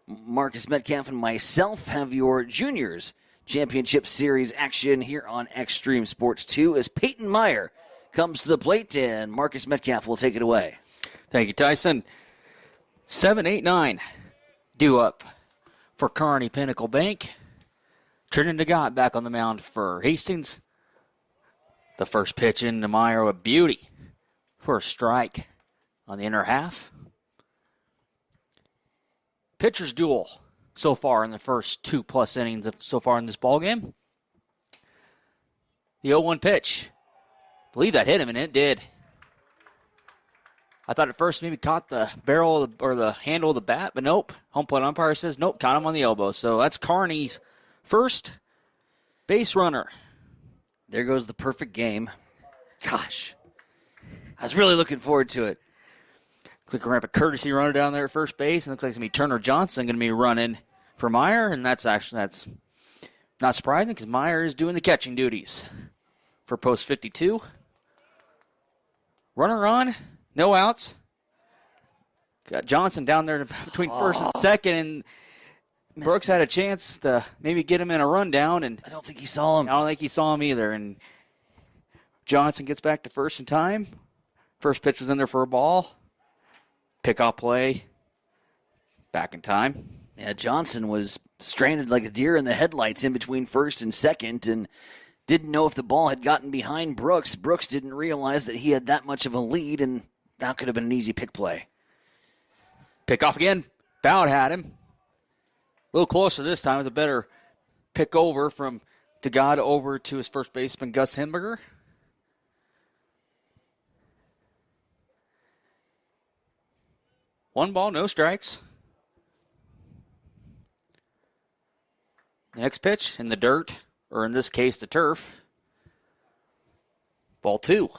Marcus Metcalf and myself have your Juniors Championship Series action here on Extreme Sports 2 as Peyton Meyer comes to the plate, and Marcus Metcalf will take it away. Thank you, Tyson. 7-8-9 due up for Kearney Pinnacle Bank. Trinidad Gott back on the mound for Hastings. The first pitch into Meyer, a beauty for a strike on the inner half. Pitcher's duel so far in the first 2+ innings so far in this ballgame. The 0-1 pitch. I believe that hit him, and it did. I thought at first maybe caught the barrel or the handle of the bat, but nope. Home plate umpire says nope, caught him on the elbow. So that's Kearney's first base runner. There goes the perfect game. Gosh, I was really looking forward to it. Looks like we're going to have a courtesy runner down there at first base, and looks like it's going to be Turner Johnson going to be running for Meyer, and that's not surprising because Meyer is doing the catching duties for post 52. Runner on, no outs. Got Johnson down there between first and second, and Brooks had a chance to maybe get him in a rundown, and I don't think he saw him. I don't think he saw him either, and Johnson gets back to first in time. First pitch was in there for a ball. Pickoff play. Back in time. Yeah, Johnson was stranded like a deer in the headlights in between first and second, and didn't know if the ball had gotten behind Brooks. Brooks didn't realize that he had that much of a lead, and that could have been an easy pick play. Pick off again. Bowd had him. A little closer this time with a better pick over from DeGod over to his first baseman, Gus Hemberger. One ball, no strikes. Next pitch in the dirt, or in this case, the turf. Ball 2.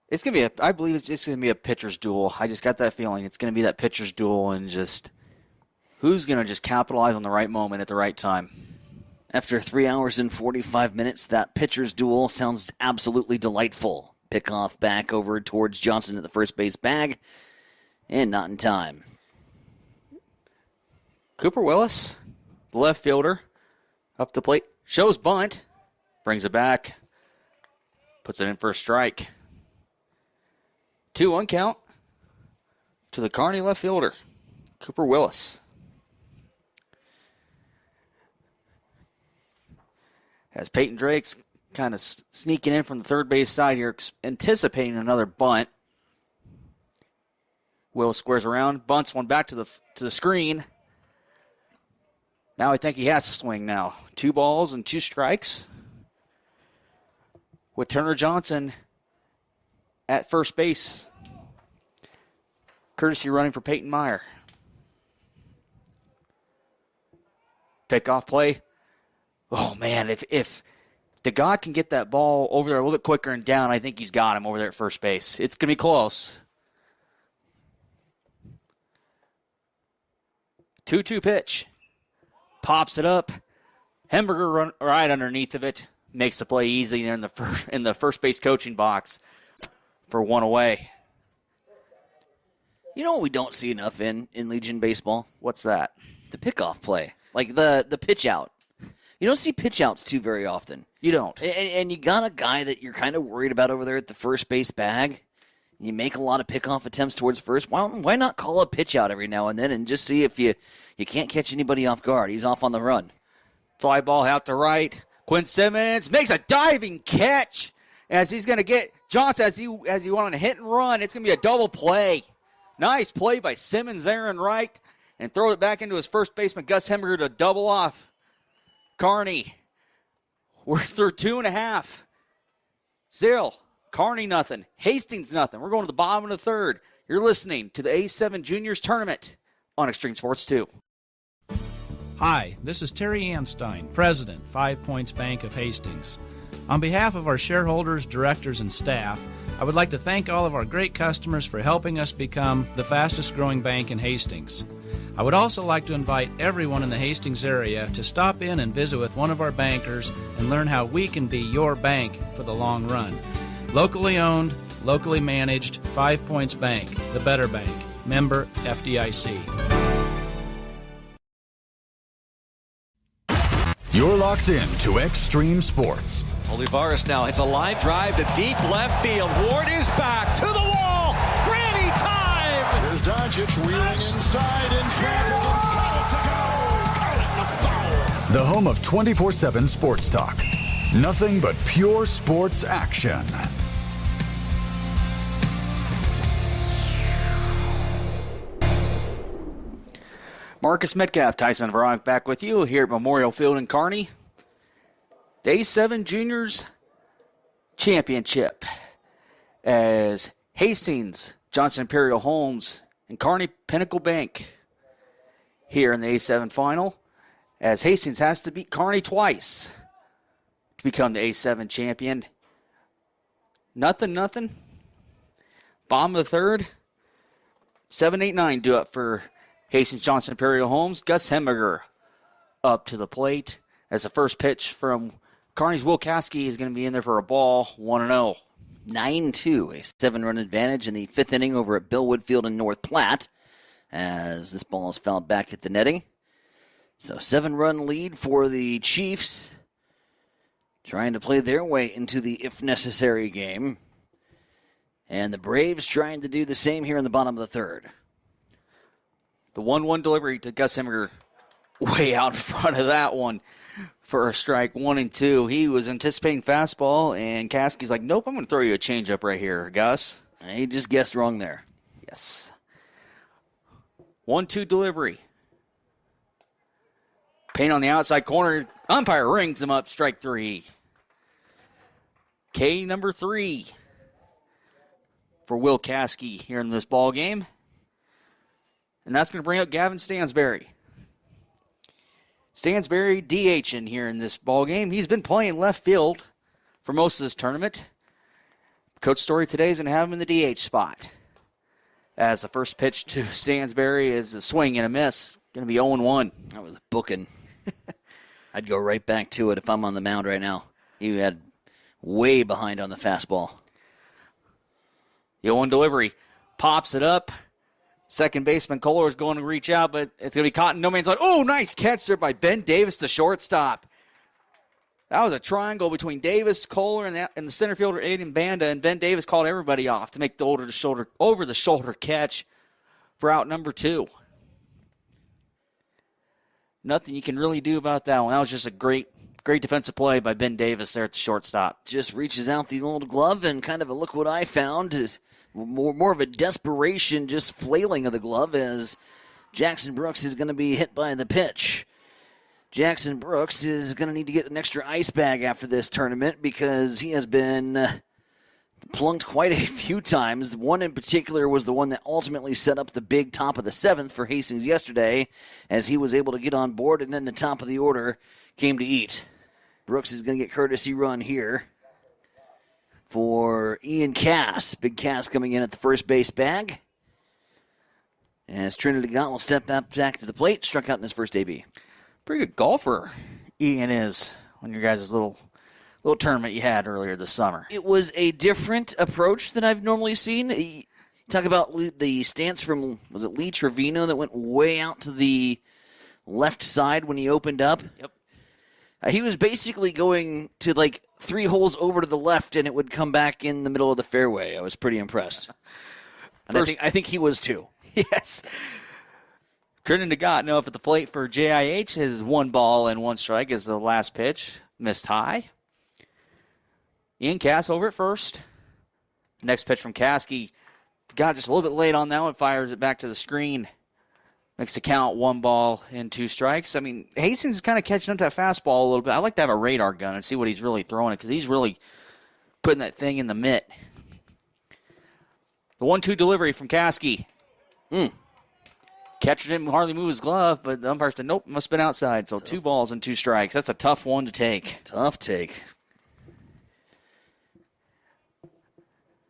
It's going to be I believe it's just going to be a pitcher's duel. I just got that feeling. It's going to be that pitcher's duel, and just who's going to just capitalize on the right moment at the right time. After 3 hours and 45 minutes, that pitcher's duel sounds absolutely delightful. Pickoff back over towards Johnson at the first base bag, and not in time. Cooper Willis, the left fielder, up the plate, shows bunt, brings it back, puts it in for a strike. 2-1 count to the Kearney left fielder, Cooper Willis. As Peyton Drake's kind of sneaking in from the third base side here, anticipating another bunt. Willis squares around, bunts one back to the screen. Now I think he has to swing now. 2 balls and 2 strikes. With Turner Johnson at first base. Courtesy running for Peyton Meyer. Pickoff play. Oh, man, if DeGod can get that ball over there a little bit quicker and down, I think he's got him over there at first base. It's going to be close. 2-2 pitch. Pops it up. Hemberger run right underneath of it. Makes the play easy there in the first base coaching box for 1 away. You know what we don't see enough in Legion baseball? What's that? the pickoff play, like the pitch out. You don't see pitch outs too very often. You don't. And you got a guy that you're kind of worried about over there at the first base bag. You make a lot of pickoff attempts towards first. Why not call a pitch out every now and then and just see if you can't catch anybody off guard? He's off on the run. Fly ball out to right. Quinn Simmons makes a diving catch as he's going to get Johnson as he went on a hit and run. It's going to be a double play. Nice play by Simmons there and right, and throw it back into his first baseman, Gus Hemberger, to double off Kearney. We're through 2.5. Zill, Kearney nothing. Hastings nothing. We're going to the bottom of the third. You're listening to the A7 Juniors Tournament on Extreme Sports 2. Hi, this is Terry Anstein, President, 5 Points Bank of Hastings. On behalf of our shareholders, directors, and staff, I would like to thank all of our great customers for helping us become the fastest growing bank in Hastings. I would also like to invite everyone in the Hastings area to stop in and visit with one of our bankers and learn how we can be your bank for the long run. Locally owned, locally managed, 5 Points Bank, the better bank. Member FDIC. You're locked in to Extreme Sports. Olivares now hits a line drive to deep left field. Ward is back to the wall. Granny time! Here's Doncic wheeling inside in traffic and got it to go. Got it, the foul. The home of 24/7 Sports Talk. Nothing but pure sports action. Marcus Metcalf, Tyson Veronik back with you here at Memorial Field in Kearney. The A7 Juniors Championship as Hastings, Johnson Imperial Homes, and Kearney Pinnacle Bank here in the A7 final, as Hastings has to beat Kearney twice to become the A7 champion. Nothing. Bottom of the third. 7-8-9 do it for Hastings Johnson Imperial Homes. Gus Hemberger up to the plate as the first pitch from Kearney's Will Caskey is going to be in there for a ball, 1-0. 9-2, a 7-run advantage in the fifth inning over at Billwood Field in North Platte as this ball is fouled back at the netting. So 7-run lead for the Chiefs, trying to play their way into the if necessary game. And the Braves trying to do the same here in the bottom of the third. The 1-1 delivery to Gus Hemberger, way out in front of that one for a strike, 1-2. He was anticipating fastball, and Caskey's like, nope, I'm going to throw you a changeup right here, Gus. And he just guessed wrong there. Yes. 1-2 delivery. Payne on the outside corner. Umpire rings him up, strike 3. K number 3 for Will Caskey here in this ball game. And that's going to bring up Gavin Stansberry. Stansberry DHing here in this ball game. He's been playing left field for most of this tournament. Coach Story today is going to have him in the DH spot. As the first pitch to Stansberry is a swing and a miss. Going to be 0-1. That was booking. I'd go right back to it if I'm on the mound right now. He had way behind on the fastball. The 0-1 delivery. Pops it up. Second baseman Kohler is going to reach out, but it's going to be caught in no man's land. Oh, nice catch there by Ben Davis, the shortstop. That was a triangle between Davis, Kohler, and the center fielder Aiden Banda, and Ben Davis called everybody off to make the over-the-shoulder catch for out number 2. Nothing you can really do about that one. That was just a great defensive play by Ben Davis there at the shortstop. Just reaches out the old glove and kind of a look what I found. More of a desperation, just flailing of the glove as Jackson Brooks is going to be hit by the pitch. Jackson Brooks is going to need to get an extra ice bag after this tournament because he has been plunked quite a few times. The one in particular was the one that ultimately set up the big top of the 7th for Hastings yesterday as he was able to get on board, and then the top of the order came to eat. Brooks is going to get courtesy run here for Ian Cass. Big Cass coming in at the first base bag. As Trinity Gaunt will step back to the plate, struck out in his first AB. Pretty good golfer Ian is on your guys' little tournament you had earlier this summer. It was a different approach than I've normally seen. You talk about the stance from, was it Lee Trevino that went way out to the left side when he opened up. Yep. He was basically going to like 3 holes over to the left, and it would come back in the middle of the fairway. I was pretty impressed. And I think he was too. Yes. Trinidad DeGott now up at the plate for JIH. His 1 ball and 1 strike is the last pitch. Missed high. Ian Cass over at first. Next pitch from Caskey. Got just a little bit late on that one. Fires it back to the screen. Makes the count 1 ball and 2 strikes. I mean, Hastings is kind of catching up to that fastball a little bit. I like to have a radar gun and see what he's really throwing it because he's really putting that thing in the mitt. The 1-2 delivery from Caskey. Catcher didn't hardly move his glove, but the umpire said, nope, must have been outside. So 2 balls and 2 strikes. That's a tough one to take. Tough take.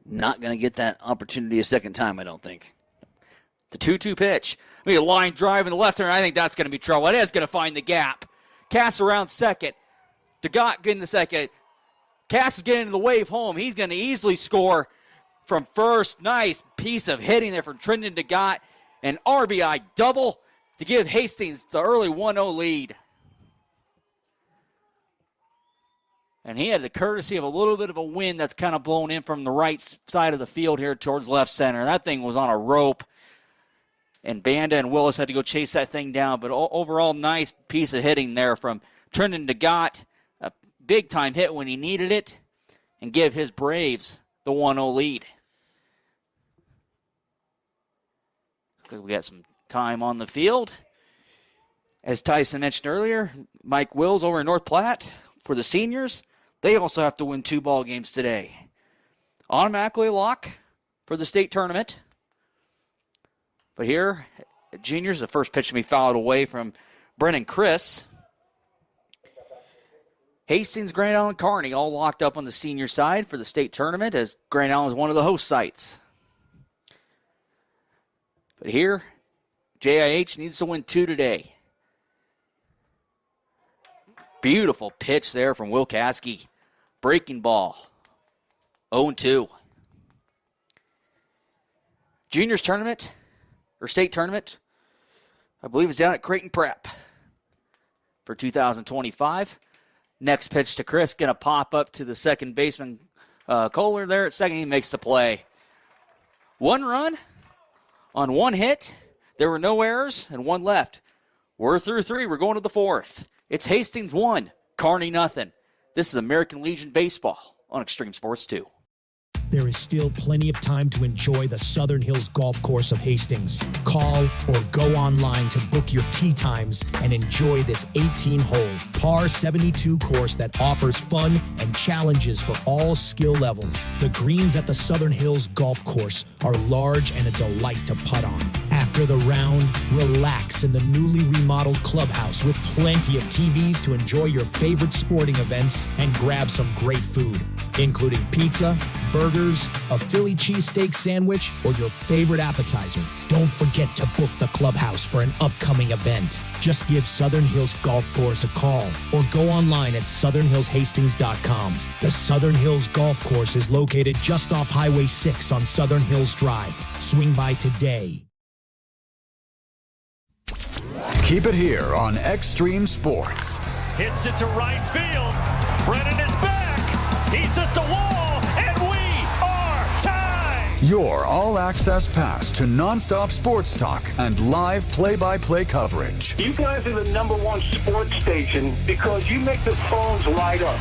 Not going to get that opportunity a second time, I don't think. The 2-2 pitch. I mean, a line drive in the left turn. I think that's going to be trouble. It is going to find the gap. Cass around second. DeGott getting the second. Cass is getting the wave home. He's going to easily score from first. Nice piece of hitting there from Trinidad DeGott. An RBI double to give Hastings the early 1-0 lead. And he had the courtesy of a little bit of a wind that's kind of blown in from the right side of the field here towards left center. That thing was on a rope. And Banda and Willis had to go chase that thing down. But overall, nice piece of hitting there from Trinidad DeGott. A big-time hit when he needed it. And give his Braves the 1-0 lead. We got some time on the field. As Tyson mentioned earlier, Mike Wills over in North Platte for the seniors. They also have to win 2 ball games today. Automatically a lock for the state tournament. But here, at juniors, the first pitch to be fouled away from Brennan Chris. Hastings, Grand Island, Kearney all locked up on the senior side for the state tournament as Grand Island is one of the host sites. But here, JIH needs to win 2 today. Beautiful pitch there from Will Caskey. Breaking ball. 0-2. Juniors tournament, or state tournament, I believe is down at Creighton Prep for 2025. Next pitch to Chris, going to pop up to the second baseman, Kohler there at second. He makes the play. 1 run on 1 hit. There were no errors and 1 left. We're through 3. We're going to the 4th. It's Hastings 1, Kearney nothing. This is American Legion Baseball on Extreme Sports 2. There is still plenty of time to enjoy the Southern Hills Golf Course of Hastings. Call or go online to book your tee times and enjoy this 18-hole, par 72 course that offers fun and challenges for all skill levels. The greens at the Southern Hills Golf Course are large and a delight to putt on. After the round, relax in the newly remodeled clubhouse with plenty of TVs to enjoy your favorite sporting events and grab some great food, including pizza, burgers, a Philly cheesesteak sandwich, or your favorite appetizer. Don't forget to book the clubhouse for an upcoming event. Just give Southern Hills Golf Course a call or go online at southernhillshastings.com. The Southern Hills Golf Course is located just off Highway 6 on Southern Hills Drive. Swing by today. Keep it here on Extreme Sports. Hits it to right field. Brennan is back. He's at the wall, and we are tied. Your all-access pass to nonstop sports talk and live play-by-play coverage. You guys are the #1 sports station because you make the phones light up.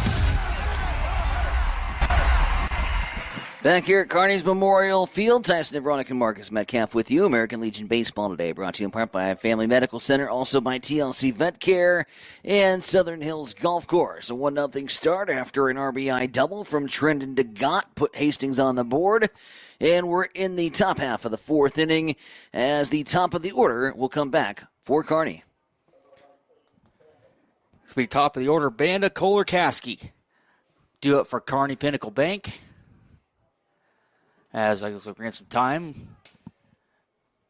Back here at Kearney's Memorial Field, Tyson Veronica and Marcus Metcalf with you. American Legion Baseball today, brought to you in part by Family Medical Center, also by TLC Vet Care and Southern Hills Golf Course. A 1-0 start after an RBI double from Trinidad DeGott put Hastings on the board. And we're in the top half of the 4th inning as the top of the order will come back for Kearney. It'll be top of the order, Banda, Kohler, Caskey. Do it for Kearney Pinnacle Bank. As I grant some time.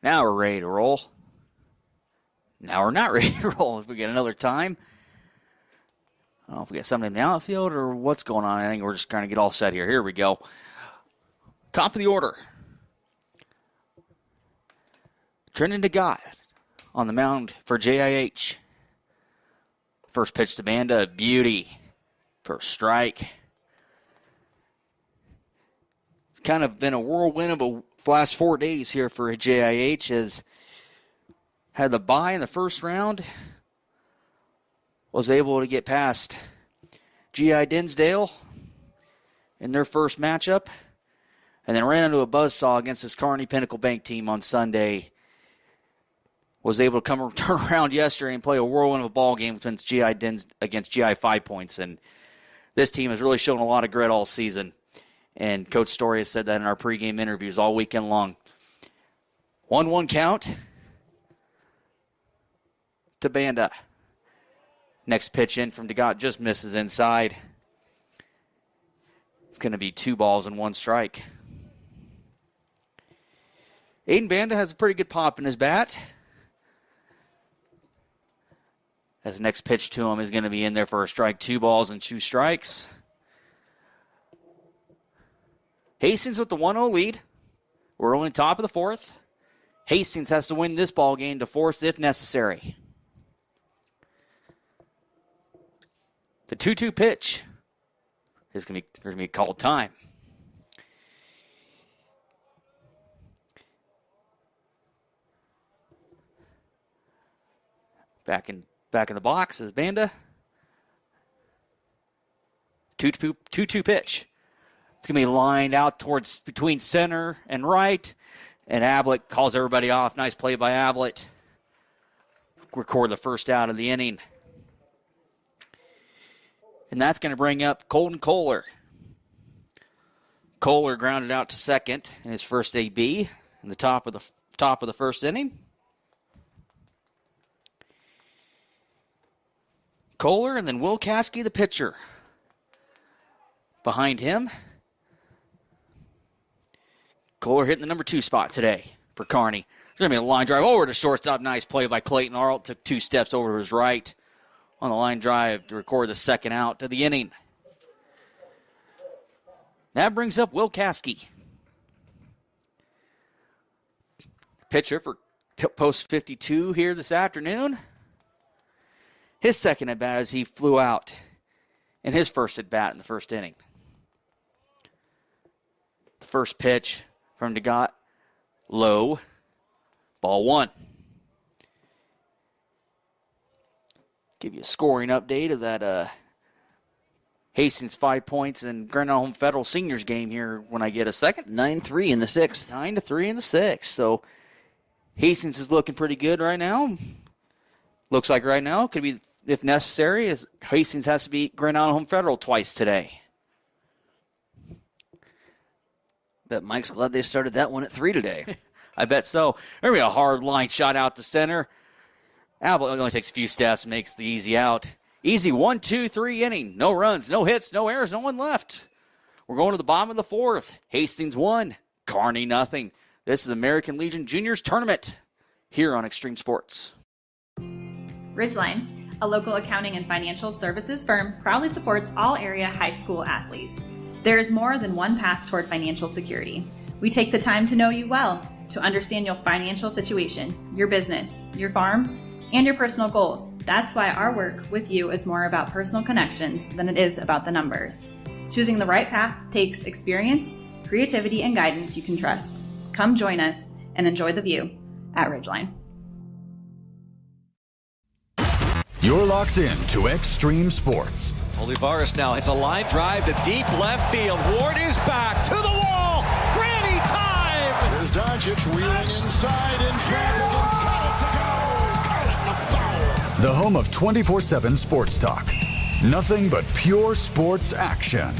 Now we're ready to roll. Now we're not ready to roll. If we get another time. I don't know if we get something in the outfield or what's going on. I think we're just trying to get all set here. Here we go. Top of the order. Trinidad DeGott on the mound for JIH. First pitch to Banda, beauty. First strike. It's kind of been a whirlwind of a last 4 days here for JIH, as had the bye in the first round, was able to get past GI Dinsdale in their first matchup, and then ran into a buzzsaw against this Kearney Pinnacle Bank team on Sunday. Was able to turn around yesterday and play a whirlwind of a ball game against GI 5 Points, and this team has really shown a lot of grit all season. And Coach Story has said that in our pregame interviews all weekend long. 1-1 count to Banda. Next pitch in from DeGott just misses inside. It's going to be 2 balls and 1 strike. Aiden Banda has a pretty good pop in his bat. As the next pitch to him is going to be in there for a strike. 2 balls and 2 strikes. Hastings with the 1-0 lead. We're only top of the 4th. Hastings has to win this ball game to force if necessary. The 2-2 pitch is going to be called time. Back in the box is Banda. 2-2 pitch. It's going to be lined out towards between center and right. And Ablett calls everybody off. Nice play by Ablett. Record the first out of the inning. And that's going to bring up Colton Kohler. Kohler grounded out to second in his first AB in the top of the first inning. Kohler and then Will Caskey, the pitcher. Behind him, Kohler hitting the number 2 spot today for Kearney. There's going to be a line drive over to shortstop. Nice play by Clayton Arlt. Took 2 steps over to his right on the line drive to record the second out to the inning. That brings up Will Caskey. Pitcher for post 52 here this afternoon. His second at bat as he flew out in his first at bat in the first inning. The first pitch from DeGott, low, ball 1. Give you a scoring update of that Hastings 5 Points and Grand Island Home Federal Seniors game here when I get a second. 9-3 in the 6th. 9-3 in the 6th. So Hastings is looking pretty good right now. Looks like right now could be, if necessary, as Hastings has to beat Grand Island Home Federal twice today. Bet Mike's glad they started that one at 3 today. I bet so. There'll be a hard line shot out to center. Ablett only takes a few steps and makes the easy out. Easy 1-2-3 inning. No runs, no hits, no errors, no one left. We're going to the bottom of the 4th. Hastings 1, Kearney nothing. This is American Legion Juniors Tournament here on Extreme Sports. Ridgeline, a local accounting and financial services firm, proudly supports all area high school athletes. There is more than one path toward financial security. We take the time to know you well, to understand your financial situation, your business, your farm, and your personal goals. That's why our work with you is more about personal connections than it is about the numbers. Choosing the right path takes experience, creativity, and guidance you can trust. Come join us and enjoy the view at Ridgeline. You're locked in to Extreme Sports. Olivares now hits a line drive to deep left field. Ward is back to the wall. Granny time! Here's Doncic wheeling inside in traffic and got it to go. Got it in the foul. The home of 24/7 Sports Talk. Nothing but pure sports action.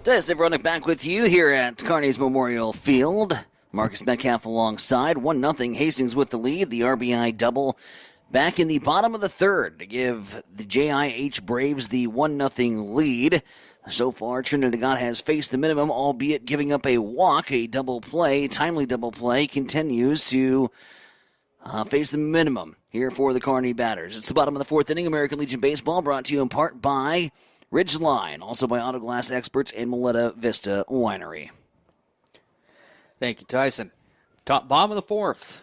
Dennis Everonic back with you here at Kearney's Memorial Field. Marcus Metcalf alongside. 1-0 Hastings with the lead. The RBI double back in the bottom of the 3rd to give the JIH Braves the 1-0 lead. So far, Trinidad DeGott has faced the minimum, albeit giving up a walk. A double play, timely double play, continues to face the minimum here for the Kearney batters. It's the bottom of the 4th inning. American Legion Baseball brought to you in part by Ridgeline, also by Autoglass Experts and Moleta Vista Winery. Thank you, Tyson. Bottom of the fourth.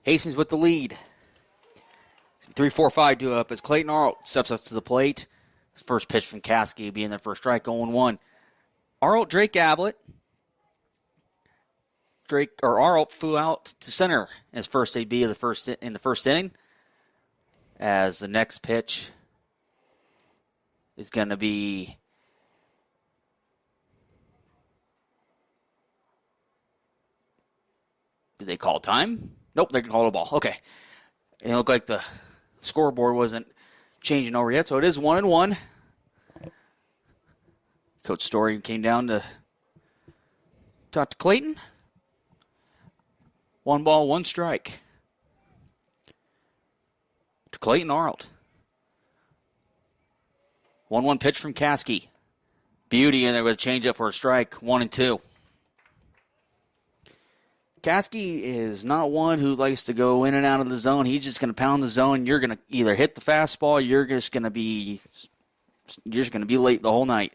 Hastings with the lead. 3-4-5 due up as Clayton Arlt steps up to the plate. First pitch from Caskey being their first strike, 0-1. Arlt, Drake Ablett. Arlt flew out to center as first AB of in the first inning. As the next pitch is going to be did they call time? Nope, they're going to call a ball. Okay. And it looked like the scoreboard wasn't changing over yet, so it is 1-1. Coach Story came down to talk to Clayton. 1 ball, 1 strike. To Clayton Arlt. 1-1 pitch from Caskey. Beauty in there with a changeup for a strike, 1-2. Caskey is not one who likes to go in and out of the zone. He's just going to pound the zone. You're going to either hit the fastball, you're just going to be late the whole night.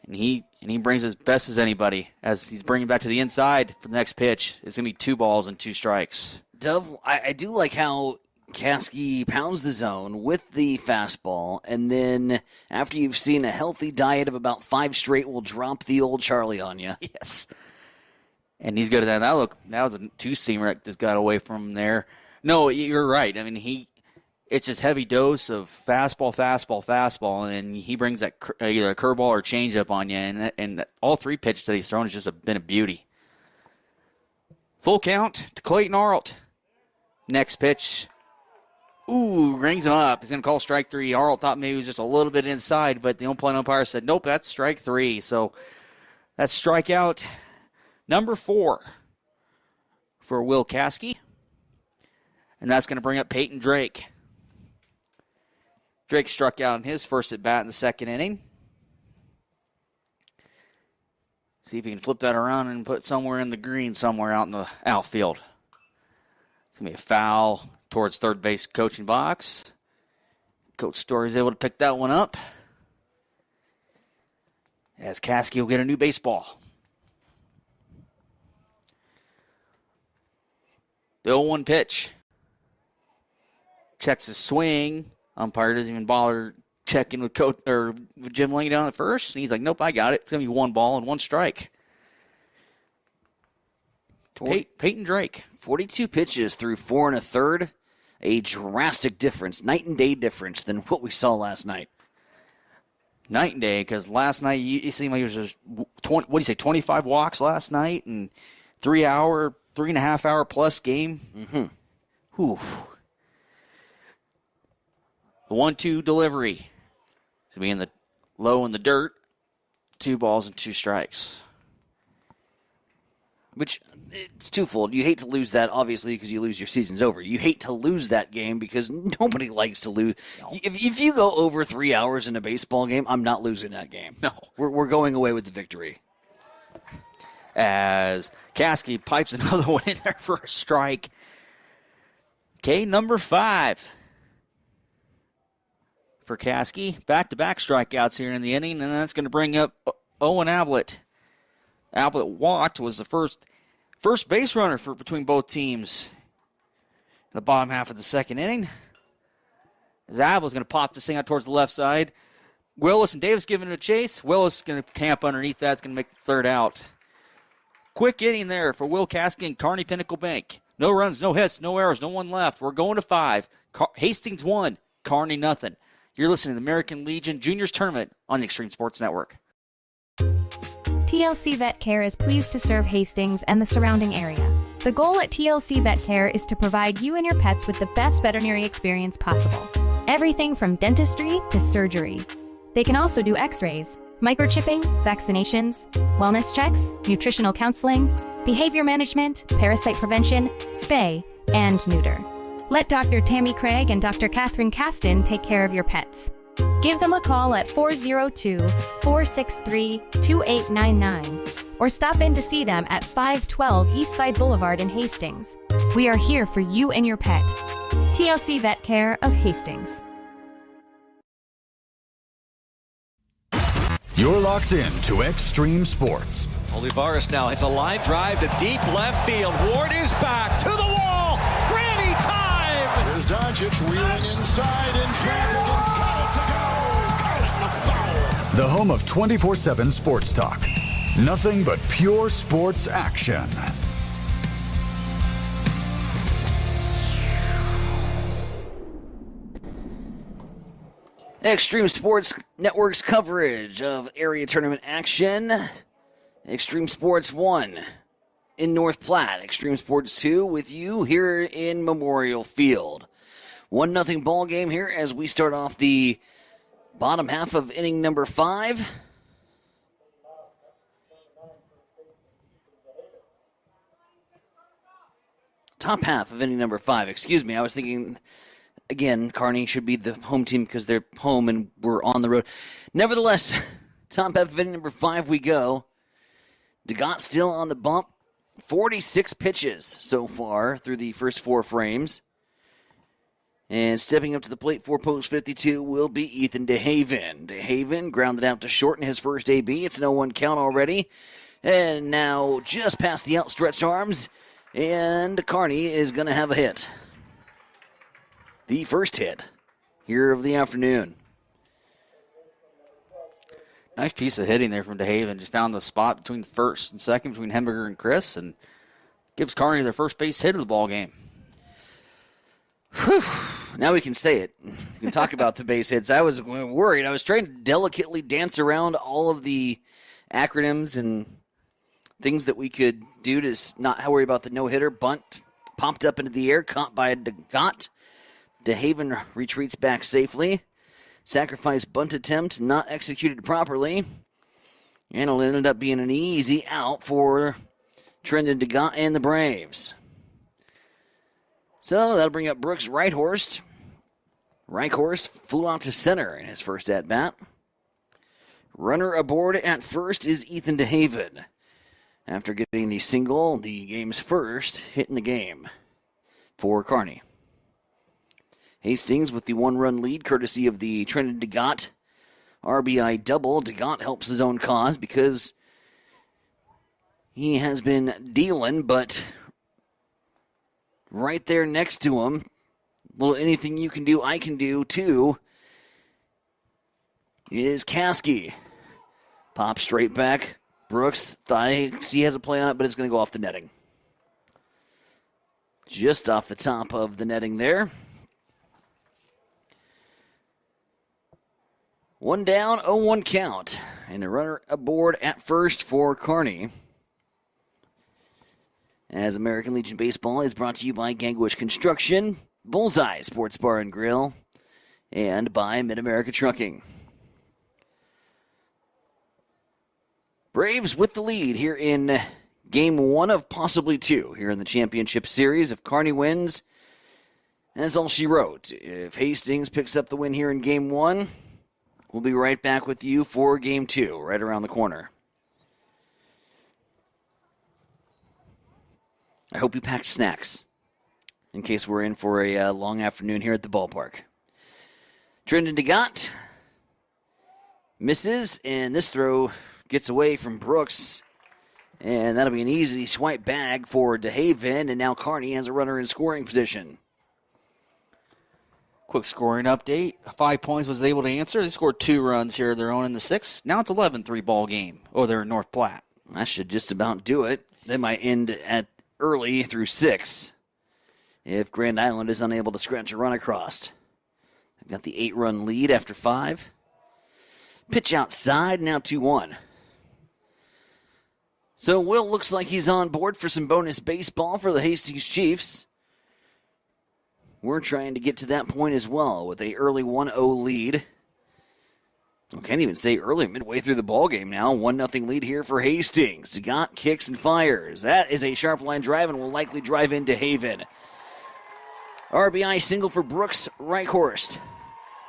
And he brings as best as anybody as he's bringing back to the inside for the next pitch. It's going to be 2 balls and 2 strikes. Dove, I do like how Caskey pounds the zone with the fastball, and then after you've seen a healthy diet of about 5 straight, will drop the old Charlie on you. Yes. And he's good at that. That was a 2-seamer that just got away from him there. No, you're right. I mean, it's just heavy dose of fastball, and he brings that either a curveball or changeup on you, and all 3 pitches that he's thrown has just been a beauty. Full count to Clayton Arlt. Next pitch. Rings him up. He's going to call strike 3. Arlt thought maybe it was just a little bit inside, but the umpire said, nope, that's strike 3. So that's strikeout number 4 for Will Caskey. And that's going to bring up Peyton Drake. Drake struck out in his first at-bat in the second inning. See if he can flip that around and put it somewhere in the green, somewhere out in the outfield. It's going to be a foul towards third base coaching box. Coach Story's able to pick that one up. As Caskey will get a new baseball. The 0-1 pitch. Checks his swing. Umpire doesn't even bother checking with with Jim Lang down at first. And he's like, nope, I got it. It's going to be 1 ball and 1 strike. Peyton Drake. 42 pitches through 4 1/3. A drastic difference, night and day difference than what we saw last night. Night and day, because last night you seemed like it was just 25 walks last night and 3.5 hour plus game. Mm-hmm. Whew. The 1-2 delivery. It's going to be in the low in the dirt. 2 balls and 2 strikes. Which, it's twofold. You hate to lose that, obviously, because you lose, your season's over. You hate to lose that game because nobody likes to lose. No. If you go over 3 hours in a baseball game, I'm not losing that game. No. We're going away with the victory. As Caskey pipes another one in there for a strike. Okay, number 5 for Caskey. Back-to-back strikeouts here in the inning, and that's going to bring up Owen Ablett. Ablett walked, was the first base runner between both teams in the bottom half of the second inning. As Ablett's going to pop this thing out towards the left side. Willis and Davis giving it a chase. Willis going to camp underneath that. It's going to make the third out. Quick inning there for Will Caskey and Kearney Pinnacle Bank. No runs, no hits, no errors, no one left. We're going to 5. Hastings 1, Kearney nothing. You're listening to the American Legion Juniors Tournament on the Extreme Sports Network. TLC Vet Care is pleased to serve Hastings and the surrounding area. The goal at TLC Vet Care is to provide you and your pets with the best veterinary experience possible. Everything from dentistry to surgery. They can also do x-rays, microchipping, vaccinations, wellness checks, nutritional counseling, behavior management, parasite prevention, spay, and neuter. Let Dr. Tammy Craig and Dr. Catherine Caston take care of your pets. Give them a call at 402-463-2899 or stop in to see them at 512 Eastside Boulevard in Hastings. We are here for you and your pet. TLC Vet Care of Hastings. You're locked in to Extreme Sports. Olivares now hits a line drive to deep left field. Ward is back to the wall. Granny time! Here's Doncic reeling inside in traffic and got it to go. Got it in a foul. The home of 24/7 Sports Talk. Nothing but pure sports action. Extreme Sports Network's coverage of area tournament action. Extreme Sports 1 in North Platte. Extreme Sports 2 with you here in Memorial Field. 1-0 ball game here as we start off the bottom half of inning number 5. Top half of inning number 5. Excuse me, I was thinking... Again, Kearney should be the home team because they're home and we're on the road. Nevertheless, top half of inning number 5 we go. DeGott still on the bump. 46 pitches so far through the first 4 frames. And stepping up to the plate for post 52 will be Ethan DeHaven. DeHaven grounded out to short in his first AB. It's an 0-1 count already. And now just past the outstretched arms. And Kearney is going to have a hit. The first hit here of the afternoon. Nice piece of hitting there from DeHaven. Just found the spot between first and second, between Hemberger and Chris, and gives Kearney their first base hit of the ball game. Whew. Now we can say it. We can talk about the base hits. I was worried. I was trying to delicately dance around all of the acronyms and things that we could do to not worry about the no-hitter. Bunt popped up into the air, caught by DeGott. DeHaven retreats back safely. Sacrifice bunt attempt not executed properly. And it'll end up being an easy out for Trendon DeGott and the Braves. So that'll bring up Brooks Reichhorst. Reichhorst flew out to center in his first at-bat. Runner aboard at first is Ethan DeHaven. After getting the single, the game's first hit in the game for Kearney. Hastings with the 1-run lead, courtesy of the Trendon DeGott RBI double. DeGott helps his own cause because he has been dealing, but right there next to him, little anything you can do, I can do too, is Caskey. Pop straight back. Brooks, he has a play on it, but it's going to go off the netting. Just off the top of the netting there. 1 down, 0-1 count. And a runner aboard at first for Kearney. As American Legion Baseball is brought to you by Gangwish Construction, Bullseye Sports Bar and Grill, and by Mid-America Trucking. Braves with the lead here in game 1 of possibly 2 here in the championship series. If Kearney wins, that's all she wrote. If Hastings picks up the win here in game 1, we'll be right back with you for game 2, right around the corner. I hope you packed snacks in case we're in for a long afternoon here at the ballpark. Trendon DeGott misses, and this throw gets away from Brooks. And that'll be an easy swipe bag for DeHaven, and now Kearney has a runner in scoring position. Quick scoring update. 5 points was able to answer. They scored 2 runs here of their own in the 6th. Now it's 11-3 ball game. Oh, they're in North Platte. That should just about do it. They might end at early through 6 if Grand Island is unable to scratch a run across. They've got the 8-run lead after 5. Pitch outside, now 2-1. So Will looks like he's on board for some bonus baseball for the Hastings Chiefs. We're trying to get to that point as well with a early 1-0 lead. I can't even say early, midway through the ballgame now. 1-0 lead here for Hastings. DeGott kicks and fires. That is a sharp line drive and will likely drive into DeHaven. RBI single for Brooks Reichhorst.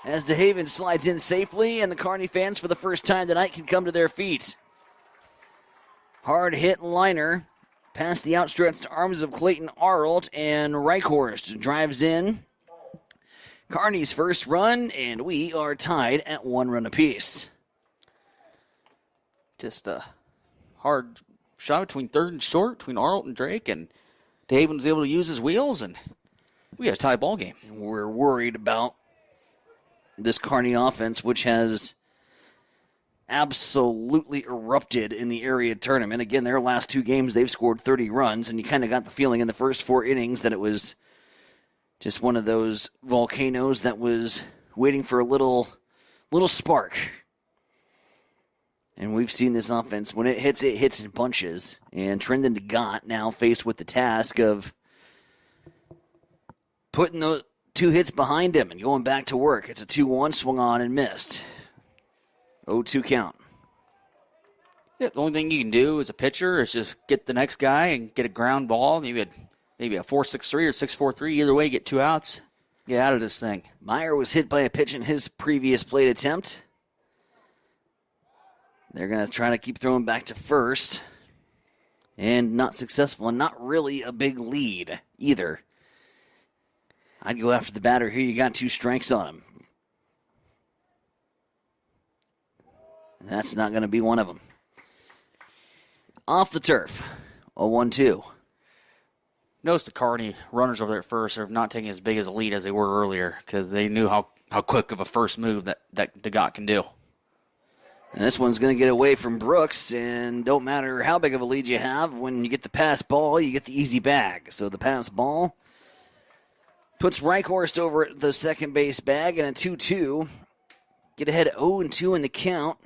As DeHaven slides in safely, and the Kearney fans for the first time tonight can come to their feet. Hard hit liner past the outstretched arms of Clayton Arlt, and Reichhorst drives in Kearney's first run, and we are tied at 1 run apiece. just a hard shot between third and short, between Arlt and Drake, and DeHaven was able to use his wheels, and we got a tie ball game. We're worried about this Kearney offense, which has absolutely erupted in the area tournament. Again, their last 2 games, they've scored 30 runs, and you kind of got the feeling in the first 4 innings that it was just one of those volcanoes that was waiting for a little spark. And we've seen this offense, when it hits in bunches. And Trendon DeGott now faced with the task of putting the 2 hits behind him and going back to work. It's a 2-1, swung on and missed. 0-2 count. Yeah, the only thing you can do as a pitcher is just get the next guy and get a ground ball. Maybe a 4-6-3 or 6-4-3. Either way, get 2 outs. Get out of this thing. Meyer was hit by a pitch in his previous plate attempt. They're going to try to keep throwing back to first. And not successful, and not really a big lead either. I'd go after the batter here. You got 2 strikes on him. And that's not going to be one of them. Off the turf, a 1-2. Notice the Kearney runners over there at first are not taking as big as a lead as they were earlier because they knew how quick of a first move that DeGott can do. And this one's going to get away from Brooks, and don't matter how big of a lead you have, when you get the pass ball, you get the easy bag. So the pass ball puts Reichhorst over at the second base bag, and a 2-2. Get ahead 0-2 in the count.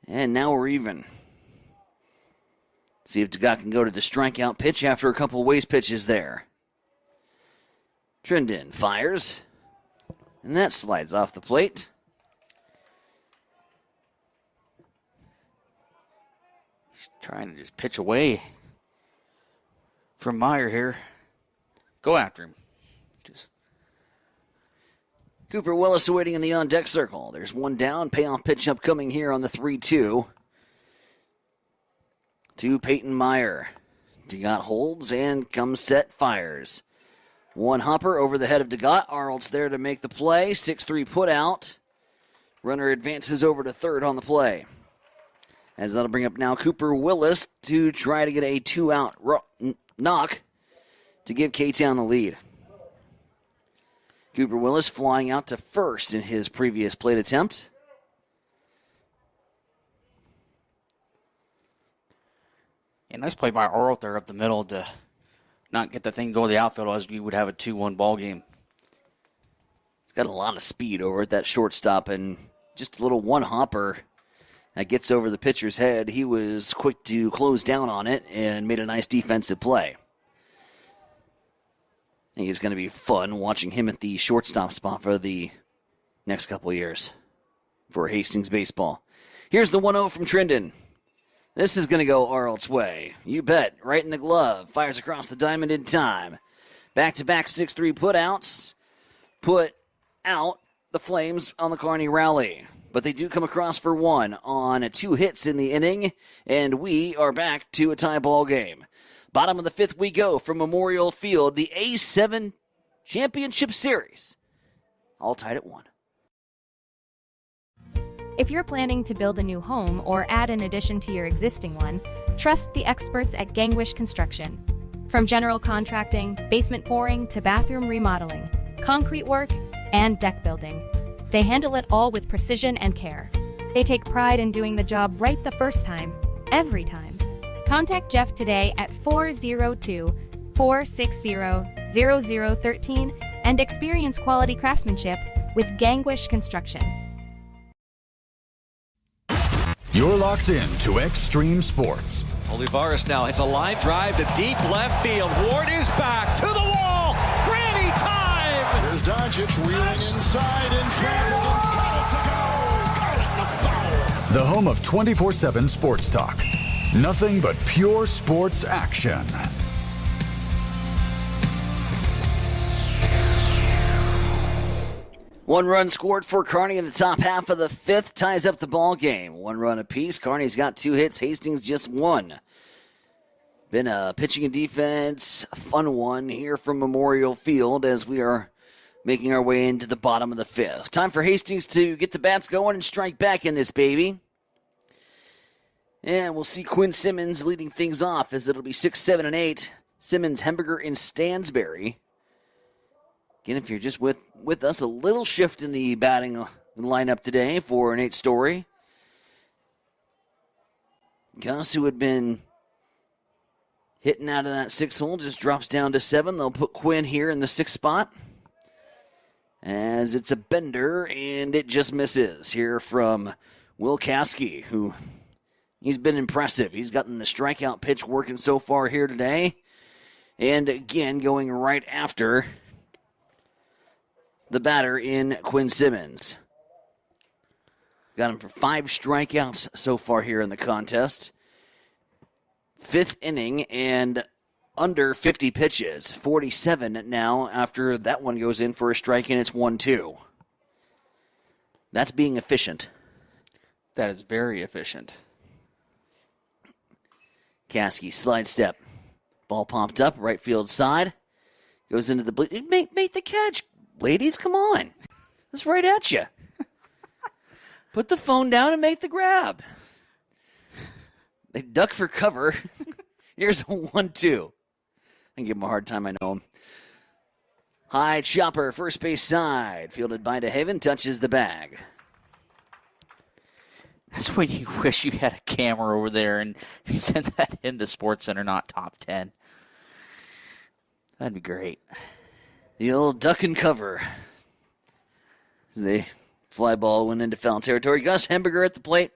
And now we're even. See if DeGott can go to the strikeout pitch after a couple waste pitches there. Trendon fires, and that slides off the plate. He's trying to just pitch away from Meyer here. Go after him. Cooper Willis awaiting in the on-deck circle. There's one down. Payoff pitch upcoming here on the 3-2. To Peyton Meyer. DeGott holds and comes set, fires. One hopper over the head of DeGott. Arnold's there to make the play. 6-3 put out. Runner advances over to third on the play. As that'll bring up now Cooper Willis to try to get a 2-out knock to give K-Town the lead. Cooper Willis flying out to first in his previous plate attempt. Yeah, nice play by Arlt there up the middle to not get the thing go to the outfield as we would have a 2-1 ball game. He's got a lot of speed over at that shortstop, and just a little one hopper that gets over the pitcher's head. He was quick to close down on it and made a nice defensive play. I think it's going to be fun watching him at the shortstop spot for the next couple of years for Hastings baseball. Here's the 1-0 from Trendon. This is going to go Arnold's way. You bet. Right in the glove. Fires across the diamond in time. Back-to-back 6-3 put-outs. Put out the Flames on the Kearney rally. But they do come across for one on 2 hits in the inning, and we are back to a tie ball game. Bottom of the 5th we go from Memorial Field, the A7 Championship Series. All tied at 1. If you're planning to build a new home or add an addition to your existing one, trust the experts at Gangwish Construction. From general contracting, basement pouring, to bathroom remodeling, concrete work, and deck building, they handle it all with precision and care. They take pride in doing the job right the first time, every time. Contact Jeff today at 402-460-0013 and experience quality craftsmanship with Gangwish Construction. You're locked in to Extreme Sports. Olivares now hits a line drive to deep left field. Ward is back to the wall. Granny time! There's Doncic reeling inside in traffic and got it to go. Got it in the foul. The home of 24/7 Sports Talk. Nothing but pure sports action. One run scored for Kearney in the top half of the 5th, ties up the ball game. 1 run apiece. Kearney's got 2 hits. Hastings just 1. Been a pitching and defense, a fun one here from Memorial Field as we are making our way into the bottom of the 5th. Time for Hastings to get the bats going and strike back in this baby. And we'll see Quinn Simmons leading things off as it'll be 6, 7, and 8. Simmons, Hemberger, and Stansberry. Again, if you're just with us, a little shift in the batting lineup today for Nate Story. Gus, who had been hitting out of that 6 hole, just drops down to 7. They'll put Quinn here in the 6th spot. As it's a bender, and it just misses here from Will Caskey, who he's been impressive. He's gotten the strikeout pitch working so far here today. And again, going right after the batter in Quinn Simmons. Got him for 5 strikeouts so far here in the contest. 5th inning and under 50 pitches. 47 now after that one goes in for a strike and it's 1-2. That's being efficient. That is very efficient. Caskey slide step. Ball popped up, right field side. Goes into the make the catch. Ladies, come on. That's right at you. Put the phone down and make the grab. They duck for cover. Here's a 1-2. I can give him a hard time, I know him. High chopper, first base side. Fielded by DeHaven, touches the bag. That's when you wish you had a camera over there and send that into SportsCenter, not Top 10. That'd be great. The old duck and cover. The fly ball went into foul territory. Gus Hemberger at the plate.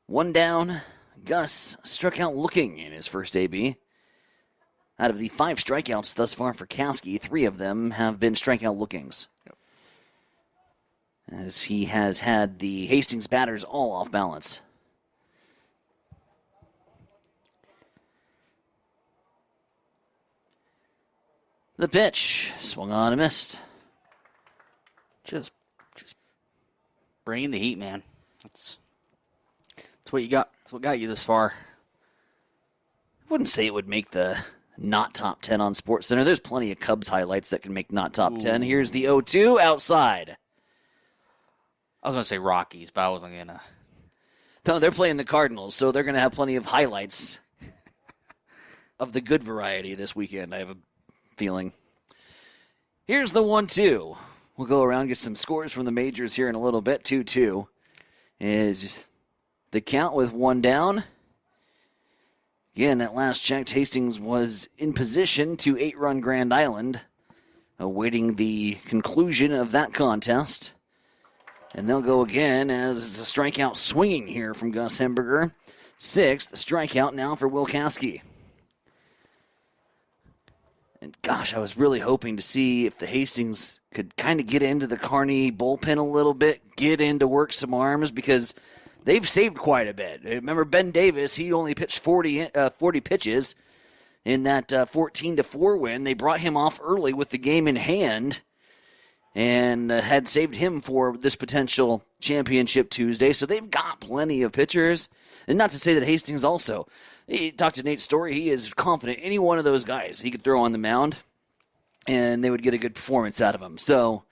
1 down. Gus struck out looking in his first AB. Out of the 5 strikeouts thus far for Caskey, 3 of them have been strikeout lookings. As he has had the Hastings batters all off balance. The pitch, swung on and missed. Just bringing the heat, man. That's what you got. That's what got you this far. I wouldn't say it would make the not top 10 on SportsCenter. There's plenty of Cubs highlights that can make not top 10. Here's the 0-2 outside. I was going to say Rockies, but I wasn't going to. No, they're playing the Cardinals, so they're going to have plenty of highlights of the good variety this weekend, I have a feeling. Here's the 1-2. We'll go around and get some scores from the majors here in a little bit. 2-2 is the count with 1 down. Again, that last checked, Hastings was in position to 8-run Grand Island, awaiting the conclusion of that contest. And they'll go again as it's a strikeout swinging here from Gus Hemberger. 6th strikeout now for Will Caskey. And gosh, I was really hoping to see if the Hastings could kind of get into the Kearney bullpen a little bit, get in to work some arms, because they've saved quite a bit. Remember Ben Davis, he only pitched 40 pitches in that 14-4 win. They brought him off early with the game in hand and had saved him for this potential championship Tuesday. So they've got plenty of pitchers. And not to say that Hastings also. He talked to Nate Story. He is confident any one of those guys he could throw on the mound, and they would get a good performance out of him. So,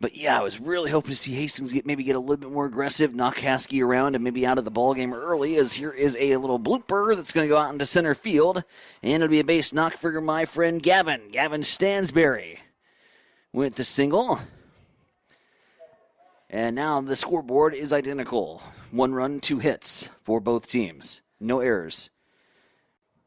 but yeah, I was really hoping to see Hastings maybe get a little bit more aggressive, knock Caskey around, and maybe out of the ballgame early, as here is a little blooper that's going to go out into center field, and it'll be a base knock for my friend Gavin Stansberry with the single. And now the scoreboard is identical. 1 run, 2 hits for both teams. No errors.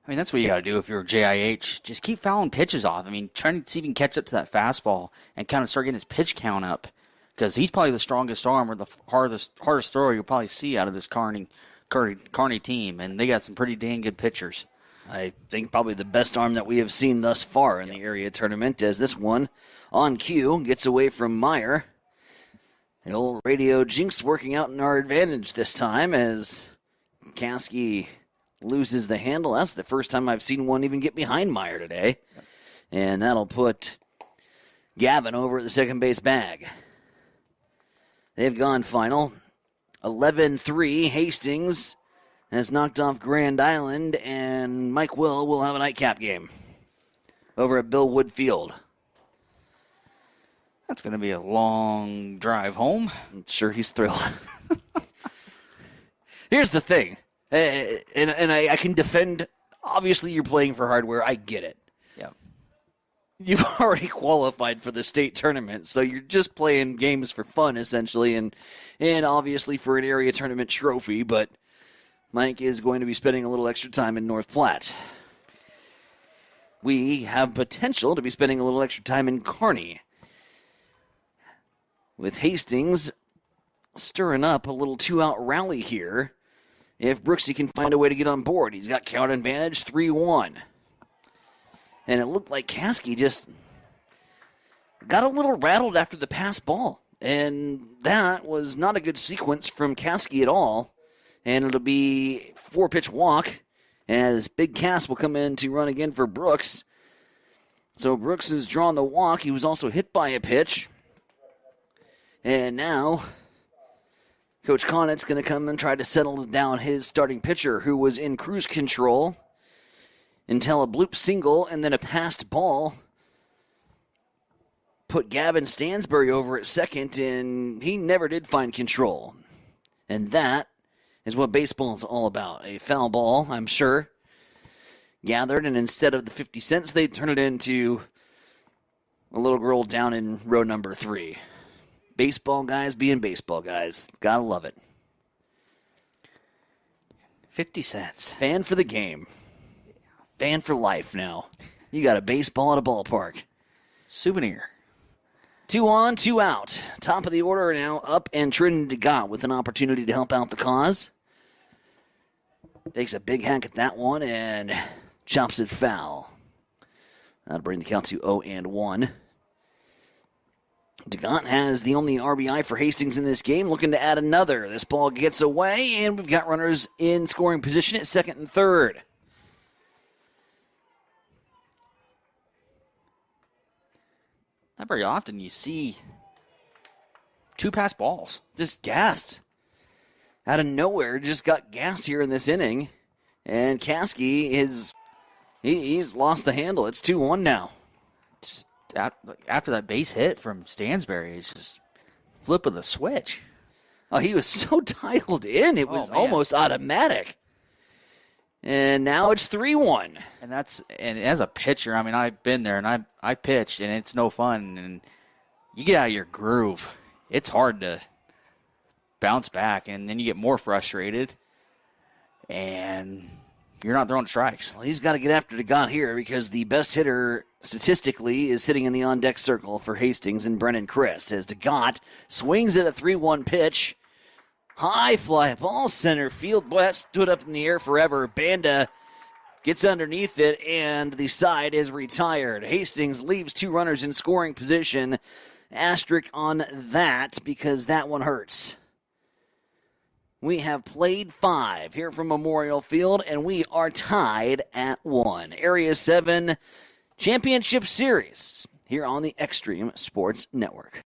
I mean, that's what you got to do if you're JIH. Just keep fouling pitches off. I mean, trying to see if you can catch up to that fastball and kind of start getting his pitch count up, because he's probably the strongest arm or the hardest thrower you'll probably see out of this Kearney team, and they got some pretty dang good pitchers. I think probably the best arm that we have seen thus far in the area tournament, as this one on cue gets away from Meyer. The old radio jinx working out in our advantage this time as Caskey loses the handle. That's the first time I've seen one even get behind Meyer today. And that'll put Gavin over at the second base bag. They've gone final. 11-3. Hastings has knocked off Grand Island, and Mike will have a nightcap game over at Bill Wood Field. That's going to be a long drive home. I'm sure he's thrilled. Here's the thing, and I can defend, obviously you're playing for hardware, I get it. Yeah. You've already qualified for the state tournament, so you're just playing games for fun, essentially, and obviously for an area tournament trophy, but Mike is going to be spending a little extra time in North Platte. We have potential to be spending a little extra time in Kearney, with Hastings stirring up a little two-out rally here. If Brooksy can find a way to get on board, he's got count advantage 3-1. And it looked like Caskey just got a little rattled after the pass ball. And that was not a good sequence from Caskey at all. And it'll be 4-pitch walk as Big Cass will come in to run again for Brooks. So Brooks has drawn the walk. He was also hit by a pitch. And now Coach Connett's going to come and try to settle down his starting pitcher, who was in cruise control until a bloop single and then a passed ball put Gavin Stansbury over at second, and he never did find control. And that is what baseball is all about. A foul ball, I'm sure, gathered, and instead of the 50 cents, they turn it into a little girl down in row number 3. Baseball guys being baseball guys. Gotta love it. 50 cents. Fan for the game. Fan for life now. You got a baseball at a ballpark. Souvenir. 2 on, 2 out. Top of the order now up, and Trinity DeGott with an opportunity to help out the cause. Takes a big hack at that one and chops it foul. That'll bring the count to 0-1. DeGott has the only RBI for Hastings in this game, looking to add another. This ball gets away, and we've got runners in scoring position at second and third. Not very often you see 2 pass balls. Just gassed. Out of nowhere, just got gassed here in this inning. And Caskey he's lost the handle. It's 2-1 now. Just after that base hit from Stansbury, he's just flipping the switch. Oh, he was so dialed in, it was almost automatic. And now it's 3-1. And as a pitcher, I mean, I've been there and I pitched, and it's no fun. And you get out of your groove, it's hard to bounce back, and then you get more frustrated, and you're not throwing strikes. Well, he's got to get after DeGott here, because the best hitter statistically is sitting in the on-deck circle for Hastings and Brennan Chris, as DeGott swings at a 3-1 pitch. High fly ball, center field. Boy, that stood up in the air forever. Banda gets underneath it, and the side is retired. Hastings leaves 2 runners in scoring position. Asterisk on that, because that one hurts. We have played 5 here from Memorial Field, and we are tied at 1. Area 7 Championship Series here on the Extreme Sports Network.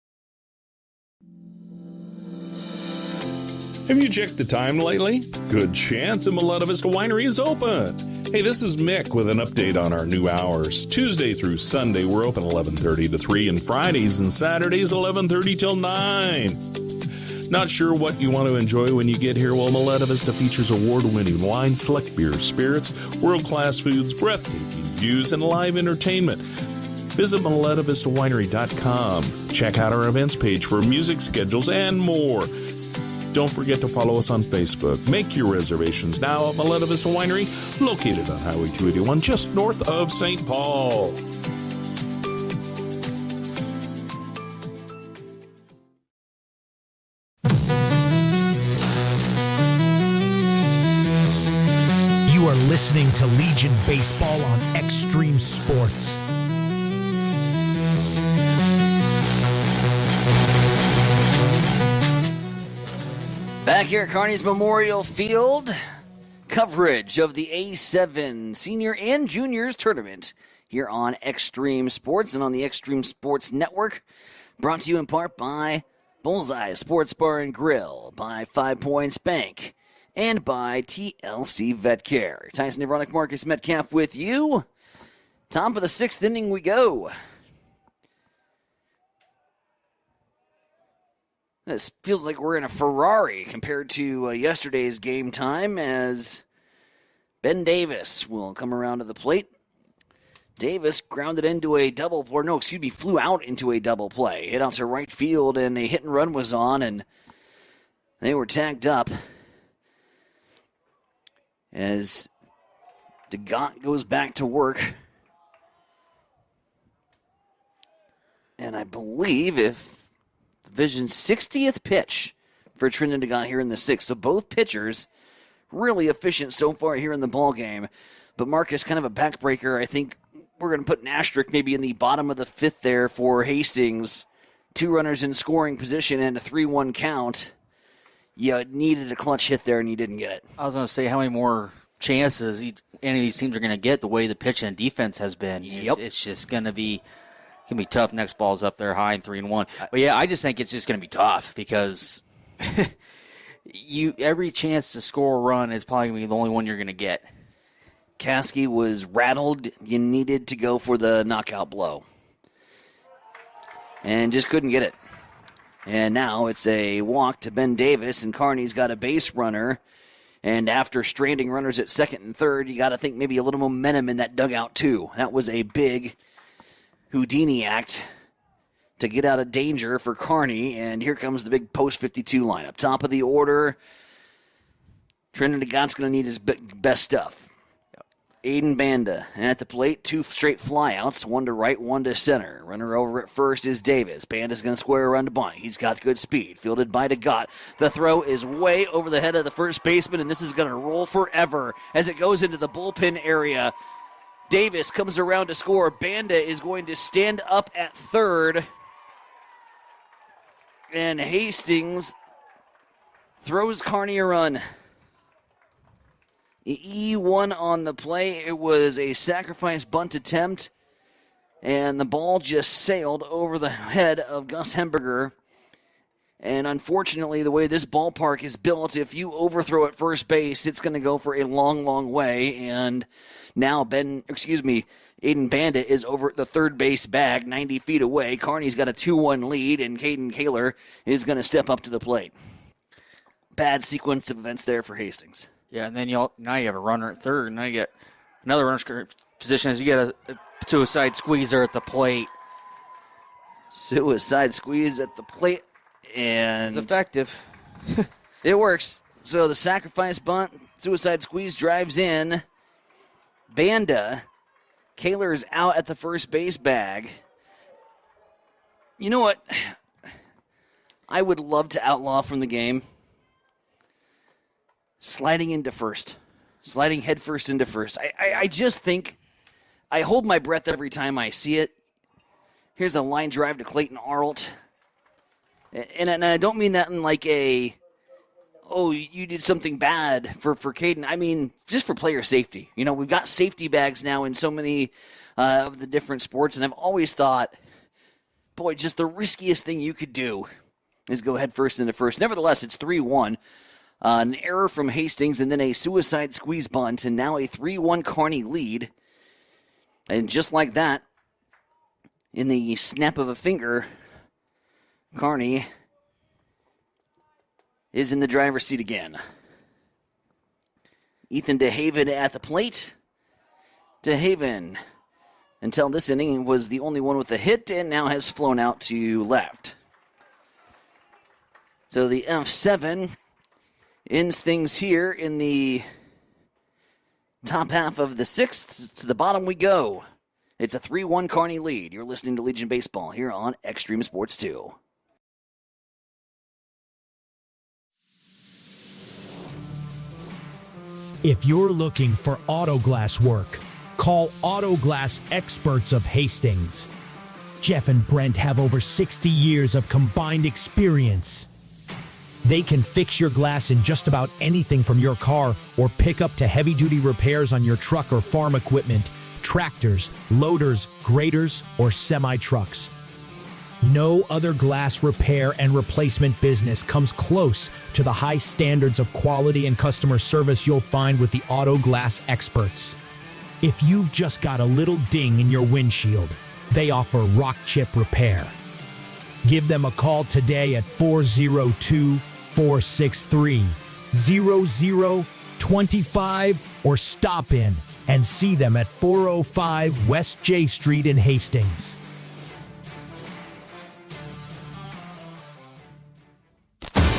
Have you checked the time lately? Good chance a Miletta Vista Winery is open. Hey, this is Mick with an update on our new hours. Tuesday through Sunday, we're open 11:30 to 3, and Fridays and Saturdays 11:30 till 9. Not sure what you want to enjoy when you get here? Well, Miletta Vista features award-winning wine, select beers, spirits, world-class foods, breathtaking views, and live entertainment. Visit MilettaVistaWinery.com. Check out our events page for music schedules and more. Don't forget to follow us on Facebook. Make your reservations now at Miletta Vista Winery, located on Highway 281, just north of St. Paul. You are listening to Legion Baseball on Extreme Sports. Back here at Kearney's Memorial Field, coverage of the A7 Senior and Juniors Tournament here on Extreme Sports and on the Extreme Sports Network. Brought to you in part by Bullseye Sports Bar and Grill, by 5 Points Bank, and by TLC Vet Care. Tyson Nevronic, Marcus Metcalf with you. Top of the 6th inning we go. This feels like we're in a Ferrari compared to yesterday's game time, as Ben Davis will come around to the plate. Davis grounded into a double, or no, excuse me, flew out into a double play. Hit out to right field, and a hit and run was on, and they were tagged up as DeGott goes back to work. And I believe if Division's 60th pitch for Trinidad DeGott here in the 6th. So both pitchers really efficient so far here in the ball game. But Marcus, kind of a backbreaker. I think we're going to put an asterisk maybe in the bottom of the 5th there for Hastings. 2 runners in scoring position and a 3-1 count. You needed a clutch hit there, and you didn't get it. I was going to say, how many more chances any of these teams are going to get the way the pitch and defense has been? Yep. It's just going to be tough. Next ball's up there high and 3-1. But yeah, I just think it's just going to be tough because every chance to score a run is probably going to be the only one you're going to get. Caskey was rattled. You needed to go for the knockout blow. And just couldn't get it. And now it's a walk to Ben Davis, and Kearney's got a base runner. And after stranding runners at second and third, you got to think maybe a little momentum in that dugout too. That was a big Houdini act to get out of danger for Kearney, and here comes the big post-52 lineup. Top of the order, Trinidad DeGott's going to need his best stuff. Aiden Banda at the plate, 2 straight flyouts, 1 to right, 1 to center. Runner over at first is Davis. Banda's going to square around to bunt. He's got good speed. Fielded by DeGott. The throw is way over the head of the first baseman, and this is going to roll forever as it goes into the bullpen area. Davis comes around to score. Banda is going to stand up at third. And Hastings throws Kearney a run. E1 on the play. It was a sacrifice bunt attempt, and the ball just sailed over the head of Gus Hemberger. And unfortunately, the way this ballpark is built, if you overthrow at first base, it's going to go for a long, long way. And now Aiden Banda is over at the third base bag, 90 feet away. Kearney's got a 2-1 lead, and Caden Kaler is going to step up to the plate. Bad sequence of events there for Hastings. Yeah, and then now you have a runner at third, and now you get another runner position as you get a suicide squeeze there at the plate. Suicide squeeze at the plate, and it's effective. It works. So the sacrifice bunt, suicide squeeze drives in. Banda, Kaler's out at the first base bag. You know what? I would love to outlaw from the game. Sliding into first. Sliding headfirst into first. I just think I hold my breath every time I see it. Here's a line drive to Clayton Arlt. And I don't mean that in like you did something bad for Caden. I mean, just for player safety. You know, we've got safety bags now in so many of the different sports, and I've always thought, boy, just the riskiest thing you could do is go headfirst into first. Nevertheless, it's 3-1. An error from Hastings, and then a suicide squeeze bunt, and now a 3-1 Kearney lead. And just like that, in the snap of a finger, Kearney is in the driver's seat again. Ethan DeHaven at the plate. DeHaven, until this inning, was the only one with a hit, and now has flown out to left. So the F7 ends things here in the top half of the 6th. To the bottom we go. It's a 3-1 Kearney lead. You're listening to Legion Baseball here on Extreme Sports 2. If you're looking for auto glass work, call Auto Glass Experts of Hastings. Jeff and Brent have over 60 years of combined experience. They can fix your glass in just about anything from your car or pick up to heavy-duty repairs on your truck or farm equipment, tractors, loaders, graders, or semi-trucks. No other glass repair and replacement business comes close to the high standards of quality and customer service you'll find with the Auto Glass Experts. If you've just got a little ding in your windshield, they offer rock chip repair. Give them a call today at 402-463-0025 or stop in and see them at 405 West J Street in Hastings.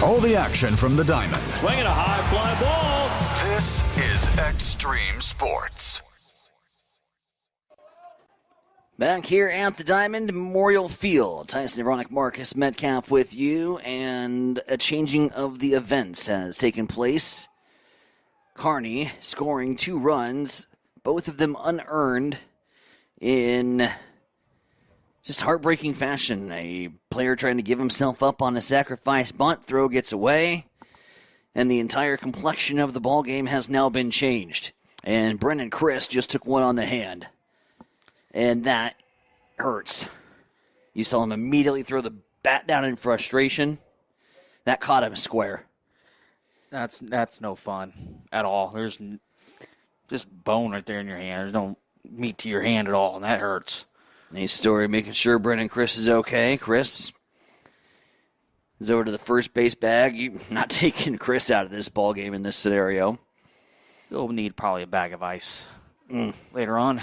All the action from the diamond. Swinging a high fly ball. This is Extreme Sports. Back here at the Diamond Memorial Field, Tyson Nevronik, Marcus Metcalf with you, and a changing of the events has taken place. Kearney scoring 2 runs, both of them unearned, in just heartbreaking fashion. A player trying to give himself up on a sacrifice bunt, throw gets away, and the entire complexion of the ball game has now been changed. And Brendan Chris just took one on the hand. And that hurts. You saw him immediately throw the bat down in frustration. That caught him square. That's no fun at all. There's just bone right there in your hand. There's no meat to your hand at all, and that hurts. Nice story, making sure Brendan Chris is okay. Chris is over to the first base bag. You're not taking Chris out of this ball game in this scenario. You'll need probably a bag of ice later on.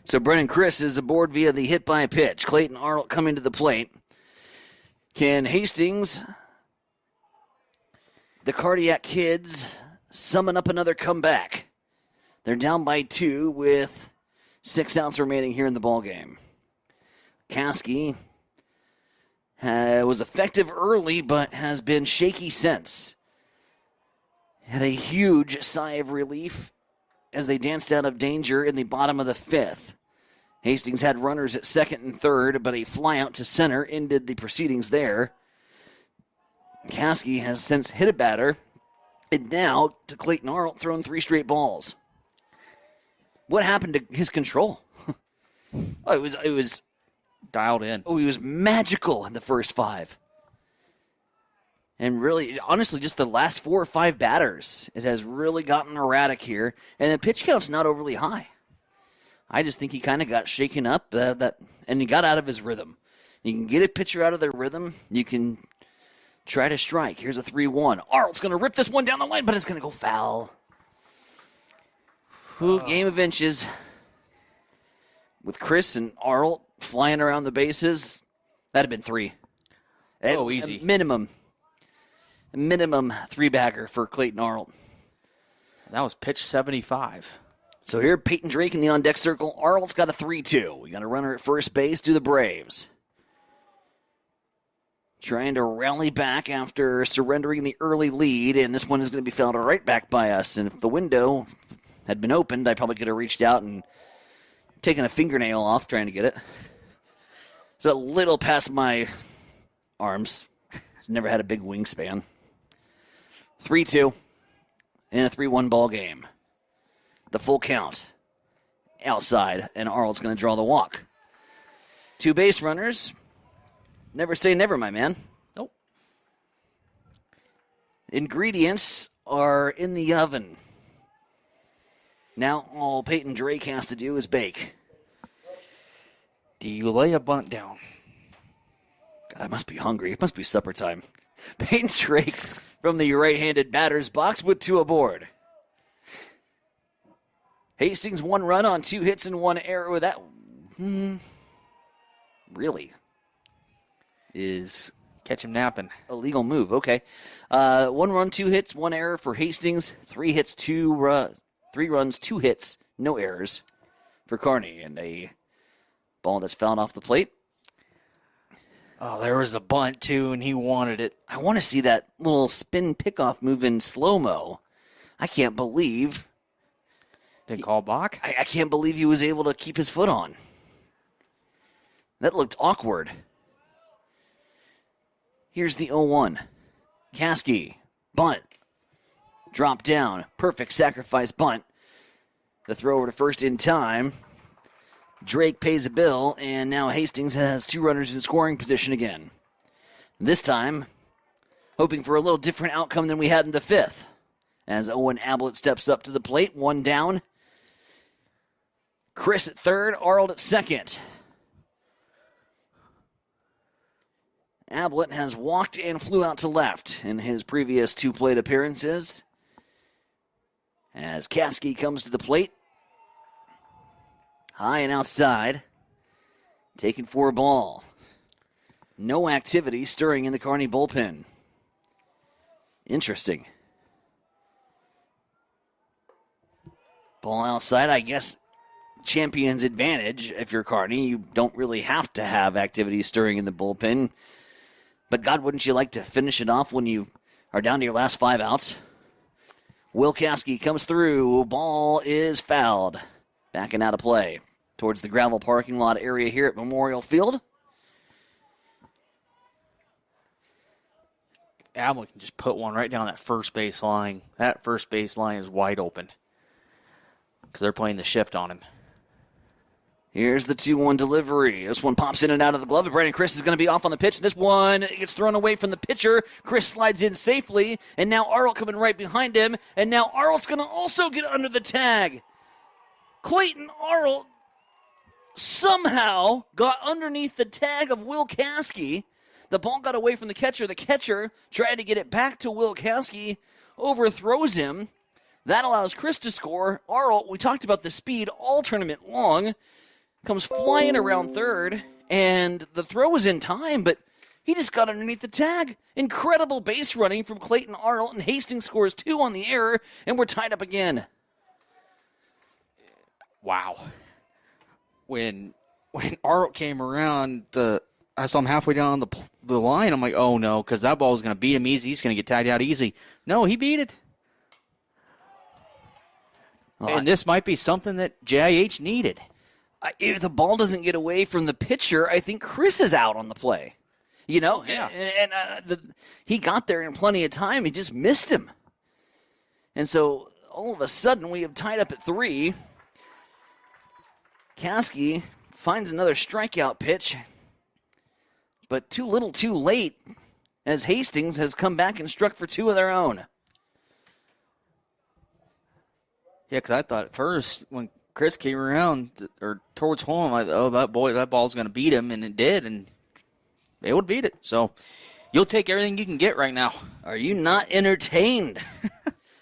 So Brendan Chris is aboard via the hit by pitch. Clayton Arnold coming to the plate. Can Hastings, the Cardiac Kids, summon up another comeback? They're down by 2 with 6 outs remaining here in the ballgame. Caskey was effective early, but has been shaky since. Had a huge sigh of relief as they danced out of danger in the bottom of the 5th. Hastings had runners at second and third, but a fly out to center ended the proceedings there. Caskey has since hit a batter, and now to Clayton Arnold, thrown 3 straight balls. What happened to his control? It was dialed in. Oh, he was magical in the first 5. And really, honestly, just the last 4 or 5 batters, it has really gotten erratic here. And the pitch count's not overly high. I just think he kind of got shaken up, and he got out of his rhythm. You can get a pitcher out of their rhythm. You can try to strike. Here's a 3-1. Arnold's going to rip this one down the line, but it's going to go foul. Game of inches. With Chris and Arnold flying around the bases, that'd have been 3. Easy. Minimum 3-bagger for Clayton Arnold. That was pitch 75. So here, Peyton Drake in the on-deck circle. Arnold's got a 3-2. We got a runner at first base to the Braves. Trying to rally back after surrendering the early lead, and this one is going to be fouled right back by us. And if the window had been opened, I probably could have reached out and taken a fingernail off trying to get it. It's a little past my arms. Never had a big wingspan. 3-2 in a 3-1 ball game. The full count outside, and Arnold's going to draw the walk. 2 base runners. Never say never, my man. Nope. Ingredients are in the oven. Now all Peyton Drake has to do is bake. Do you lay a bunt down? God, I must be hungry. It must be supper time. Peyton Drake from the right-handed batter's box with 2 aboard. Hastings 1 run on 2 hits and 1 error. That really is catch him napping. A legal move. Okay. 1 run, 2 hits, 1 error for Hastings. 3 runs, 2 hits, no errors for Kearney. And a ball that's fouled off the plate. Oh, there was a bunt, too, and he wanted it. I want to see that little spin pickoff move in slow-mo. I can't believe. Did call Bach? I can't believe he was able to keep his foot on. That looked awkward. Here's the 0-1. Caskey, bunt. Drop down. Perfect sacrifice bunt. The throw over to first in time. Drake pays a bill, and now Hastings has 2 runners in scoring position again. This time, hoping for a little different outcome than we had in the 5th. As Owen Ablett steps up to the plate, 1 down. Chris at third, Arnold at second. Ablett has walked and flew out to left in his previous 2 plate appearances. As Caskey comes to the plate. High and outside. Taken for a ball. No activity stirring in the Kearney bullpen. Interesting. Ball outside, I guess champion's advantage. If you're Kearney, you don't really have to have activity stirring in the bullpen. But God, wouldn't you like to finish it off when you are down to your last 5 outs? Will Caskey comes through. Ball is fouled. Backing out of play towards the gravel parking lot area here at Memorial Field. Ablett can just put one right down that first base line. That first base line is wide open because they're playing the shift on him. Here's the 2-1 delivery. This one pops in and out of the glove. Brandon Chris is going to be off on the pitch. This one gets thrown away from the pitcher. Chris slides in safely, and now Arlt coming right behind him, and now Arlt's going to also get under the tag. Clayton Arlt somehow got underneath the tag of Will Caskey. The ball got away from the catcher. The catcher tried to get it back to Will Caskey, overthrows him. That allows Chris to score. Arlt, we talked about the speed all tournament long, comes flying around third, and the throw was in time, but he just got underneath the tag. Incredible base running from Clayton Arlt, and Hastings scores 2 on the error, and we're tied up again. Wow. When Arlt came around, I saw him halfway down the line. I'm like, oh no, because that ball is going to beat him easy. He's going to get tagged out easy. No, he beat it. And this might be something that JIH needed. If the ball doesn't get away from the pitcher, I think Chris is out on the play. You know, yeah. And he got there in plenty of time. He just missed him. And so all of a sudden we have tied up at 3. Caskey finds another strikeout pitch, but too little too late as Hastings has come back and struck for 2 of their own. Yeah, because I thought at first when Chris came around or towards home, I thought, oh, that ball's going to beat him, and it did, and they would beat it. So you'll take everything you can get right now. Are you not entertained?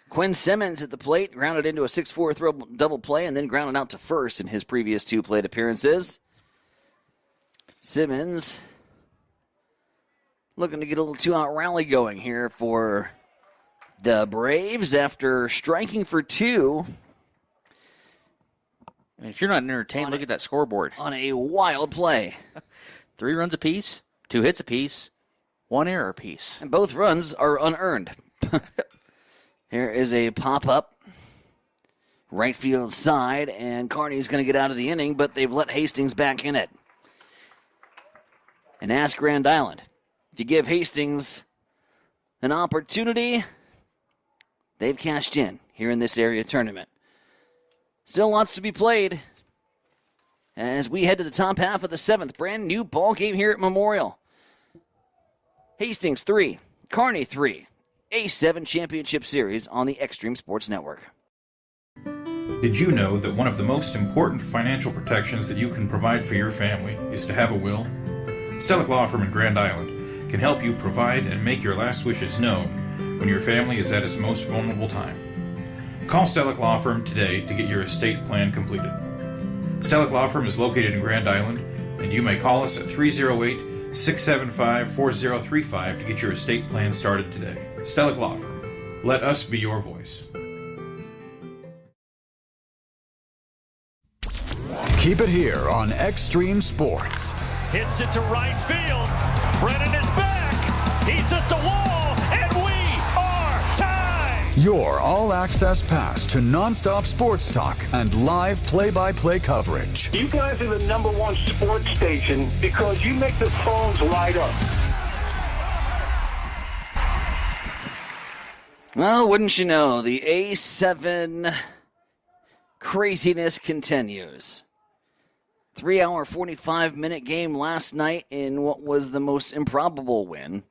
Quinn Simmons at the plate, grounded into a 6-4 throw double play, and then grounded out to first in his previous 2 plate appearances. Simmons looking to get a little 2-out rally going here for the Braves after striking for 2. And if you're not entertained, look at that scoreboard. On a wild play. 3 runs apiece, 2 hits apiece, 1 error apiece. And both runs are unearned. Here is a pop-up. Right field side, and Kearney's going to get out of the inning, but they've let Hastings back in it. And ask Grand Island. If you give Hastings an opportunity, they've cashed in here in this area tournament. Still lots to be played as we head to the top half of the 7th. Brand new ball game here at Memorial. Hastings 3, Kearney 3. A7 Championship Series on the Extreme Sports Network. Did you know that one of the most important financial protections that you can provide for your family is to have a will? Stellick Law Firm in Grand Island can help you provide and make your last wishes known when your family is at its most vulnerable time. Call Stellick Law Firm today to get your estate plan completed. Stellick Law Firm is located in Grand Island, and you may call us at 308-675-4035 to get your estate plan started today. Stellick Law Firm. Let us be your voice. Keep it here on Extreme Sports. Hits it to right field. Brennan is back. He's at the wall, and we are tied. Your all-access pass to nonstop sports talk and live play-by-play coverage. You guys are the #1 sports station because you make the phones light up. Well, wouldn't you know, the A7 craziness continues. 3-hour, 45-minute game last night in what was the most improbable win.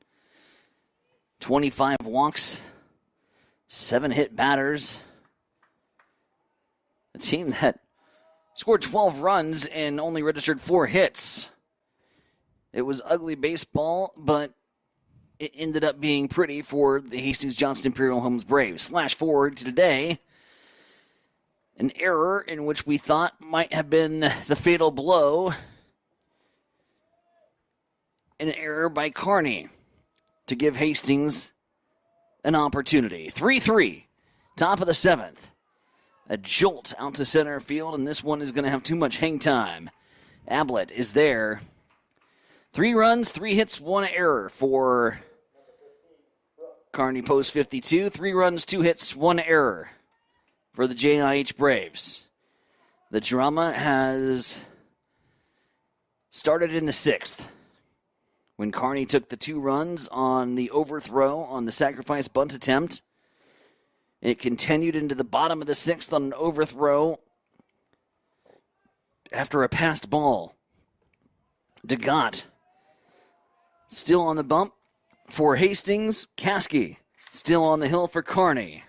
25 walks, 7 hit batters. A team that scored 12 runs and only registered 4 hits. It was ugly baseball, but it ended up being pretty for the Hastings-Johnson Imperial Homes Braves. Flash forward to today. An error in which we thought might have been the fatal blow. An error by Kearney to give Hastings an opportunity. 3-3, top of the 7th. A jolt out to center field, and this one is going to have too much hang time. Ablett is there. 3 runs, 3 hits, 1 error for Kearney Post 52. 3 runs, 2 hits, 1 error for the JIH Braves. The drama has started in the 6th when Kearney took the 2 runs on the overthrow on the sacrifice bunt attempt. It continued into the bottom of the 6th on an overthrow after a passed ball. DeGott still on the bump for Hastings. Caskey still on the hill for Kearney.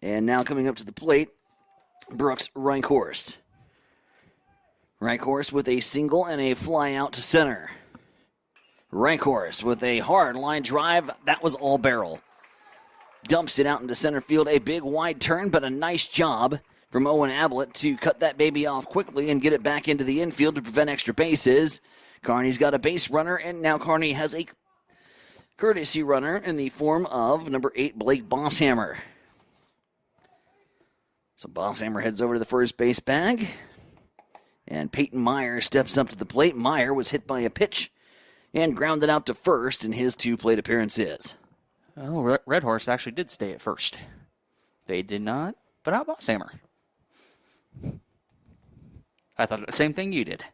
And now coming up to the plate, Brooks Reichhorst. Reichhorst with a single and a fly out to center. Reichhorst with a hard line drive. That was all barrel. Dumps it out into center field. A big wide turn, but a nice job from Owen Ablett to cut that baby off quickly and get it back into the infield to prevent extra bases. Kearney's got a base runner, and now Kearney has a courtesy runner in the form of number 8, Blake Bosshammer. So Bosshammer heads over to the first base bag, and Peyton Meyer steps up to the plate. Meyer was hit by a pitch and grounded out to first in his 2 plate appearances. Oh, Red Horse actually did stay at first. They did not put out Bosshammer. I thought the same thing you did.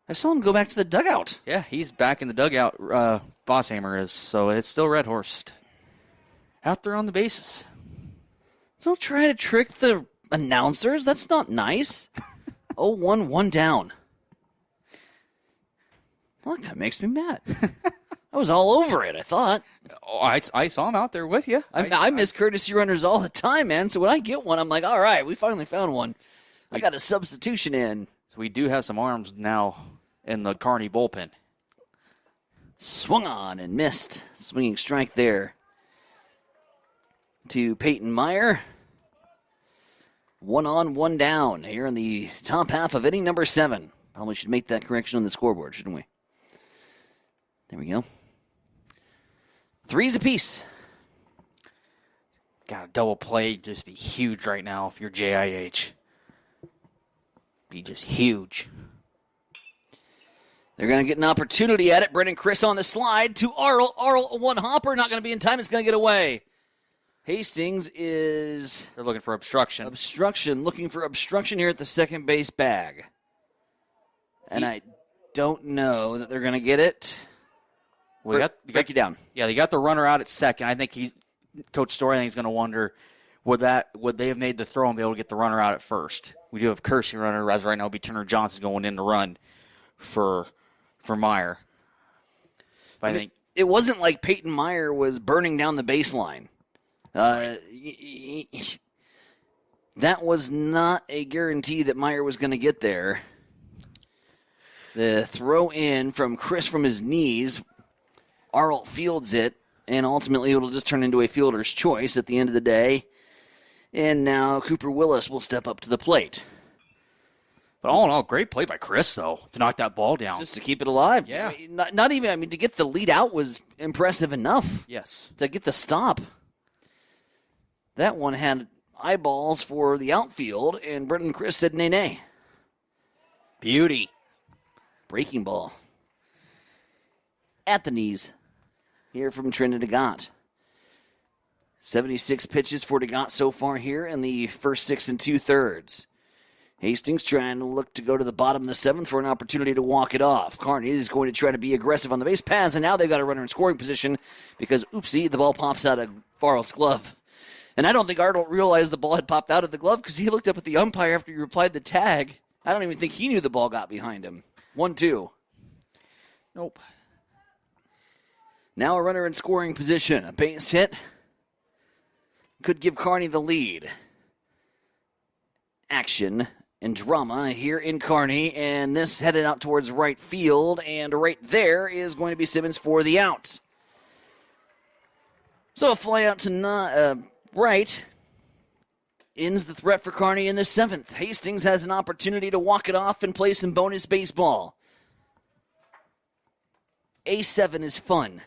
I saw him go back to the dugout. Yeah, he's back in the dugout. Bosshammer is, so it's still Red Horse out there on the bases. Don't try to trick the announcers. That's not nice. 0-1, 1 down. Well, that makes me mad. I was all over it, I thought. Oh, I saw him out there with you. I miss courtesy runners all the time, man. So when I get one, I'm like, all right, we finally found one. I got a substitution in. So we do have some arms now in the Kearney bullpen. Swung on and missed. Swinging strike there to Peyton Meyer. 1 on, 1 down here in the top half of inning number 7. Probably should make that correction on the scoreboard, shouldn't we? There we go. 3s apiece. Got a double play, just be huge right now if you're JIH. Be just huge. They're going to get an opportunity at it. Brendan Chris on the slide to Arl. Arl, 1 hopper, not going to be in time. It's going to get away. Hastings is... They're looking for obstruction. Looking for obstruction here at the second base bag. And I don't know that they're going to get it. Well, break you down. Yeah, they got the runner out at second. I think Coach Story, I think, is going to wonder, would they have made the throw and be able to get the runner out at first? We do have Kersey runner, as right now, it'll be Turner Johnson going in to run for Meyer. But I think it wasn't like Peyton Meyer was burning down the baseline. That was not a guarantee that Meyer was going to get there. The throw in from Chris from his knees. Arlt fields it, and ultimately it'll just turn into a fielder's choice at the end of the day. And now Cooper Willis will step up to the plate. But all in all, great play by Chris, though, to knock that ball down. Just to keep it alive. Yeah. Not even, to get the lead out was impressive enough. Yes. To get the stop. That one had eyeballs for the outfield, and Brendan Chris said nay. Beauty. Breaking ball. At the knees. Here from Trent DeGott. 76 pitches for DeGott so far here in the first 6 2/3. Hastings trying to look to go to the bottom of the 7th for an opportunity to walk it off. Kearney is going to try to be aggressive on the base pass, and now they've got a runner in scoring position because, oopsie, the ball pops out of Barrel's glove. And I don't think Arnold realized the ball had popped out of the glove because he looked up at the umpire after he replied the tag. I don't even think he knew the ball got behind him. 1-2. Nope. Now a runner in scoring position. A base hit could give Kearney the lead. Action and drama here in Kearney, and this headed out towards right field, and right there is going to be Simmons for the out. So a fly out to right ends the threat for Kearney in the 7th. Hastings has an opportunity to walk it off and play some bonus baseball. A7 is fun.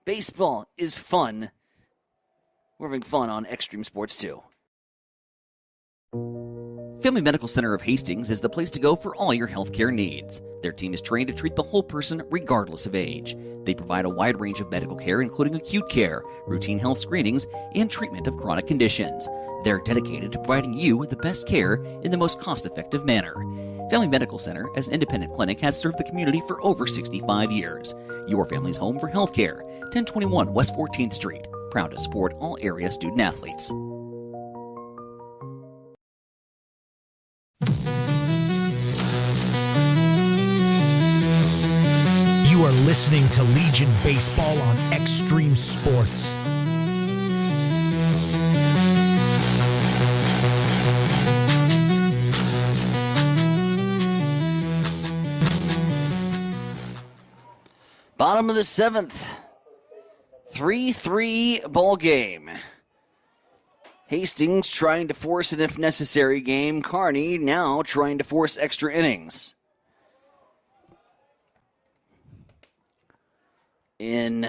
Baseball is fun. We're having fun on Extreme Sports 2. Family Medical Center of Hastings is the place to go for all your healthcare needs. Their team is trained to treat the whole person regardless of age. They provide a wide range of medical care, including acute care, routine health screenings, and treatment of chronic conditions. They're dedicated to providing you the best care in the most cost-effective manner. Family Medical Center, as an independent clinic, has served the community for over 65 years. Your family's home for healthcare. 1021 West 14th Street. Proud to support all area student-athletes. You are listening to Legion Baseball on Extreme Sports. Bottom of the 7th. 3-3 ball game. Hastings trying to force an if necessary game. Kearney now trying to force extra innings. In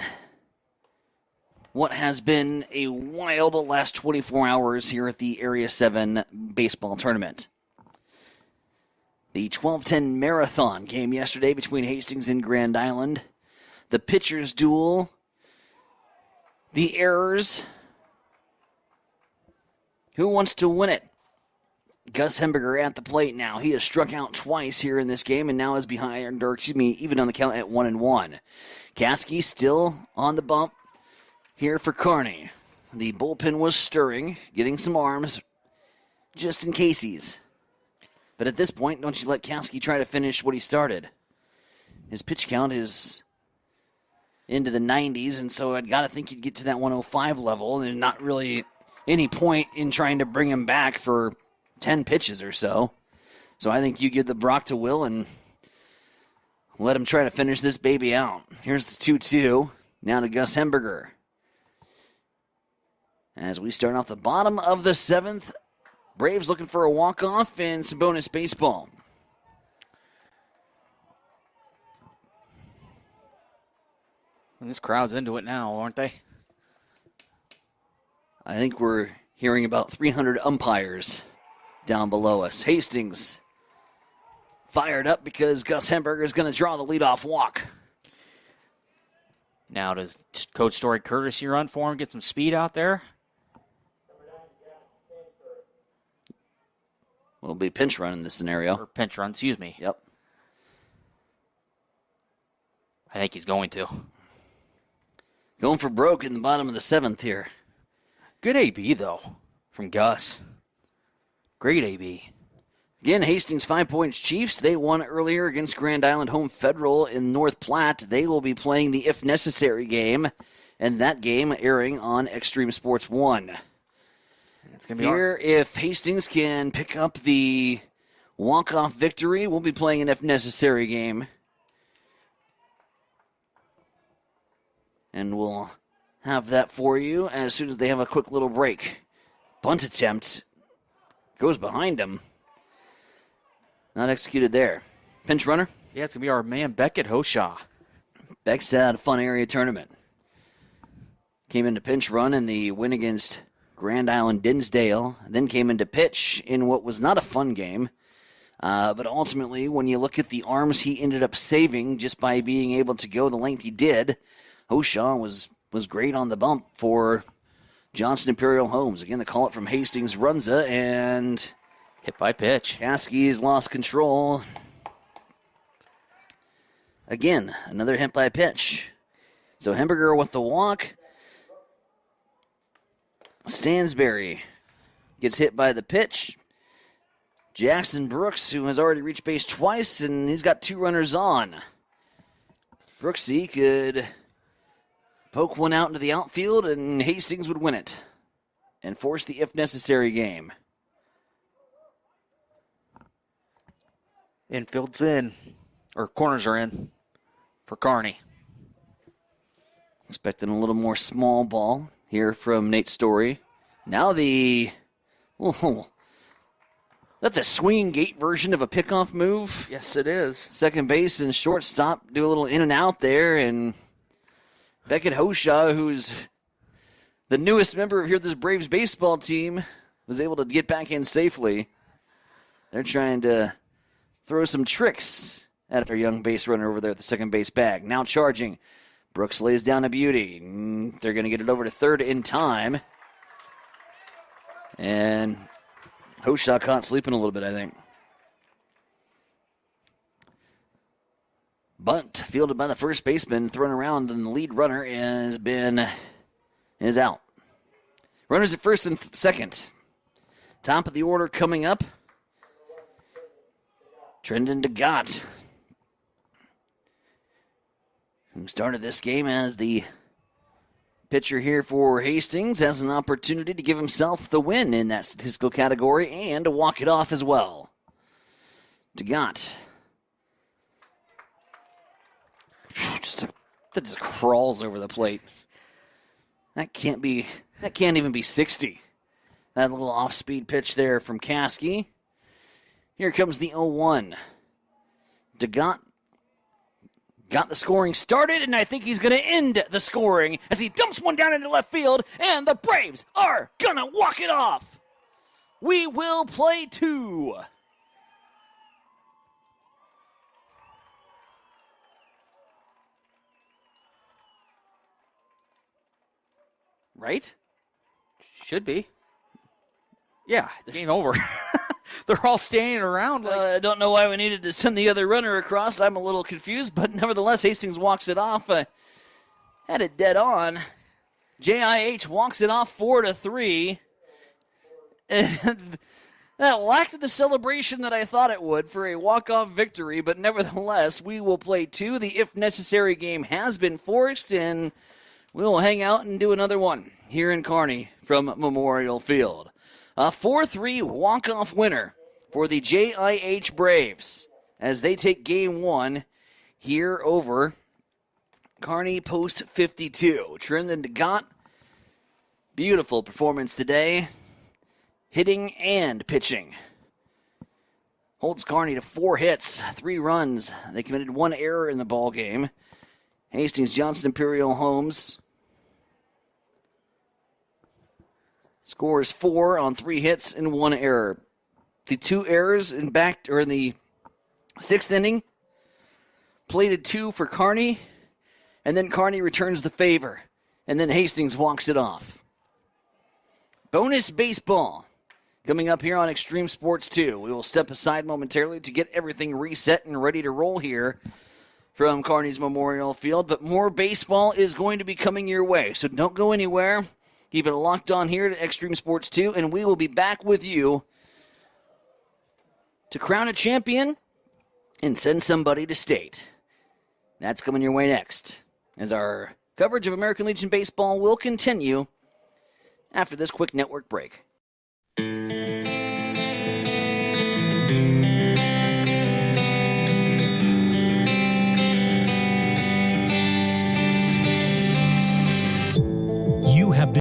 what has been a wild last 24 hours here at the Area 7 baseball tournament. The 12-10 marathon game yesterday between Hastings and Grand Island. The pitchers' duel. The errors. Who wants to win it? Gus Hemberger at the plate now. He has struck out twice here in this game and now is behind, or even on the count at 1-1. Caskey still on the bump here for Kearney. The bullpen was stirring, getting some arms just in cases. But at this point, don't you let Caskey try to finish what he started. His pitch count is into the 90s, and so I'd got to think you'd get to that 105 level, and not really any point in trying to bring him back for 10 pitches or so. So I think you give the Brock to Will and let him try to finish this baby out. Here's the 2-2. Now to Gus Hemberger. As we start off the bottom of the 7th, Braves looking for a walk-off and some bonus baseball. And this crowd's into it now, aren't they? I think we're hearing about 300 umpires down below us. Hastings fired up because Gus Hemberger is going to draw the leadoff walk. Now does Coach Story courtesy run for him, get some speed out there? Will be pinch run in this scenario. Or pinch run, excuse me. Yep. I think he's going to. Going for broke in the bottom of the 7th here. Good AB, though, from Gus. Great AB. Again, Hastings 5 Points Chiefs. They won earlier against Grand Island Home Federal in North Platte. They will be playing the If Necessary game, and that game airing on Extreme Sports 1. It's gonna be here, if Hastings can pick up the walk-off victory, we'll be playing an If Necessary game. And we'll have that for you as soon as they have a quick little break. Bunt attempt goes behind him. Not executed there. Pinch runner. Yeah, it's going to be our man Beckett Hoshaw. Beck's had a fun area tournament. Came into pinch run in the win against Grand Island Dinsdale. Then came into pitch in what was not a fun game. But ultimately, when you look at the arms he ended up saving just by being able to go the length he did, Hoshaw was great on the bump for Johnson Imperial Homes. Again, the call it from Hastings Runza, and hit by pitch. Caskey's lost control. Again, another hit by pitch. So Hemberger with the walk. Stansberry gets hit by the pitch. Jackson Brooks, who has already reached base twice, and he's got 2 runners on. Brooksy could poke one out into the outfield, and Hastings would win it and force the if necessary game. Infield's in, or corners are in for Kearney. Expecting a little more small ball here from Nate Story. Now that the swinging gate version of a pickoff move? Yes, it is. Second base and shortstop do a little in and out there, and Beckett Hoshaw, who's the newest member of this Braves baseball team, was able to get back in safely. They're trying to throw some tricks at our young base runner over there at the second base bag. Now charging. Brooks lays down a beauty. They're going to get it over to third in time. And Hoshaw caught sleeping a little bit, I think. Bunt fielded by the first baseman, thrown around, and the lead runner is out. Runners at first and second. Top of the order coming up. Trendon DeGott, who started this game as the pitcher here for Hastings, has an opportunity to give himself the win in that statistical category and to walk it off as well. DeGott that just crawls over the plate. That can't even be 60. That little off-speed pitch there from Caskey. Here comes the 0-1. DeGott got the scoring started, and I think he's going to end the scoring as he dumps one down into left field, and the Braves are going to walk it off. We will play 2. Right? Should be. Yeah, it's game over. They're all standing around. I don't know why we needed to send the other runner across. I'm a little confused, but nevertheless, Hastings walks it off. Had it dead on. JIH walks it off 4-3. And that lacked the celebration that I thought it would for a walk-off victory, but nevertheless, we will play 2. The if necessary game has been forced, and we'll hang out and do another one here in Kearney from Memorial Field. A 4-3 walk-off winner for the JIH Braves as they take Game 1 here over Kearney Post 52. Trendon DeGott, beautiful performance today, hitting and pitching. Holds Kearney to 4 hits, 3 runs. They committed 1 error in the ball game. Hastings Johnson Imperial Homes scores 4 on 3 hits and 1 error. The 2 errors in the 6th inning, plated 2 for Kearney, and then Kearney returns the favor, and then Hastings walks it off. Bonus baseball coming up here on Extreme Sports 2. We will step aside momentarily to get everything reset and ready to roll here from Kearney's Memorial Field, but more baseball is going to be coming your way, so don't go anywhere. Keep it locked on here to Extreme Sports 2, and we will be back with you to crown a champion and send somebody to state. That's coming your way next, as our coverage of American Legion Baseball will continue after this quick network break.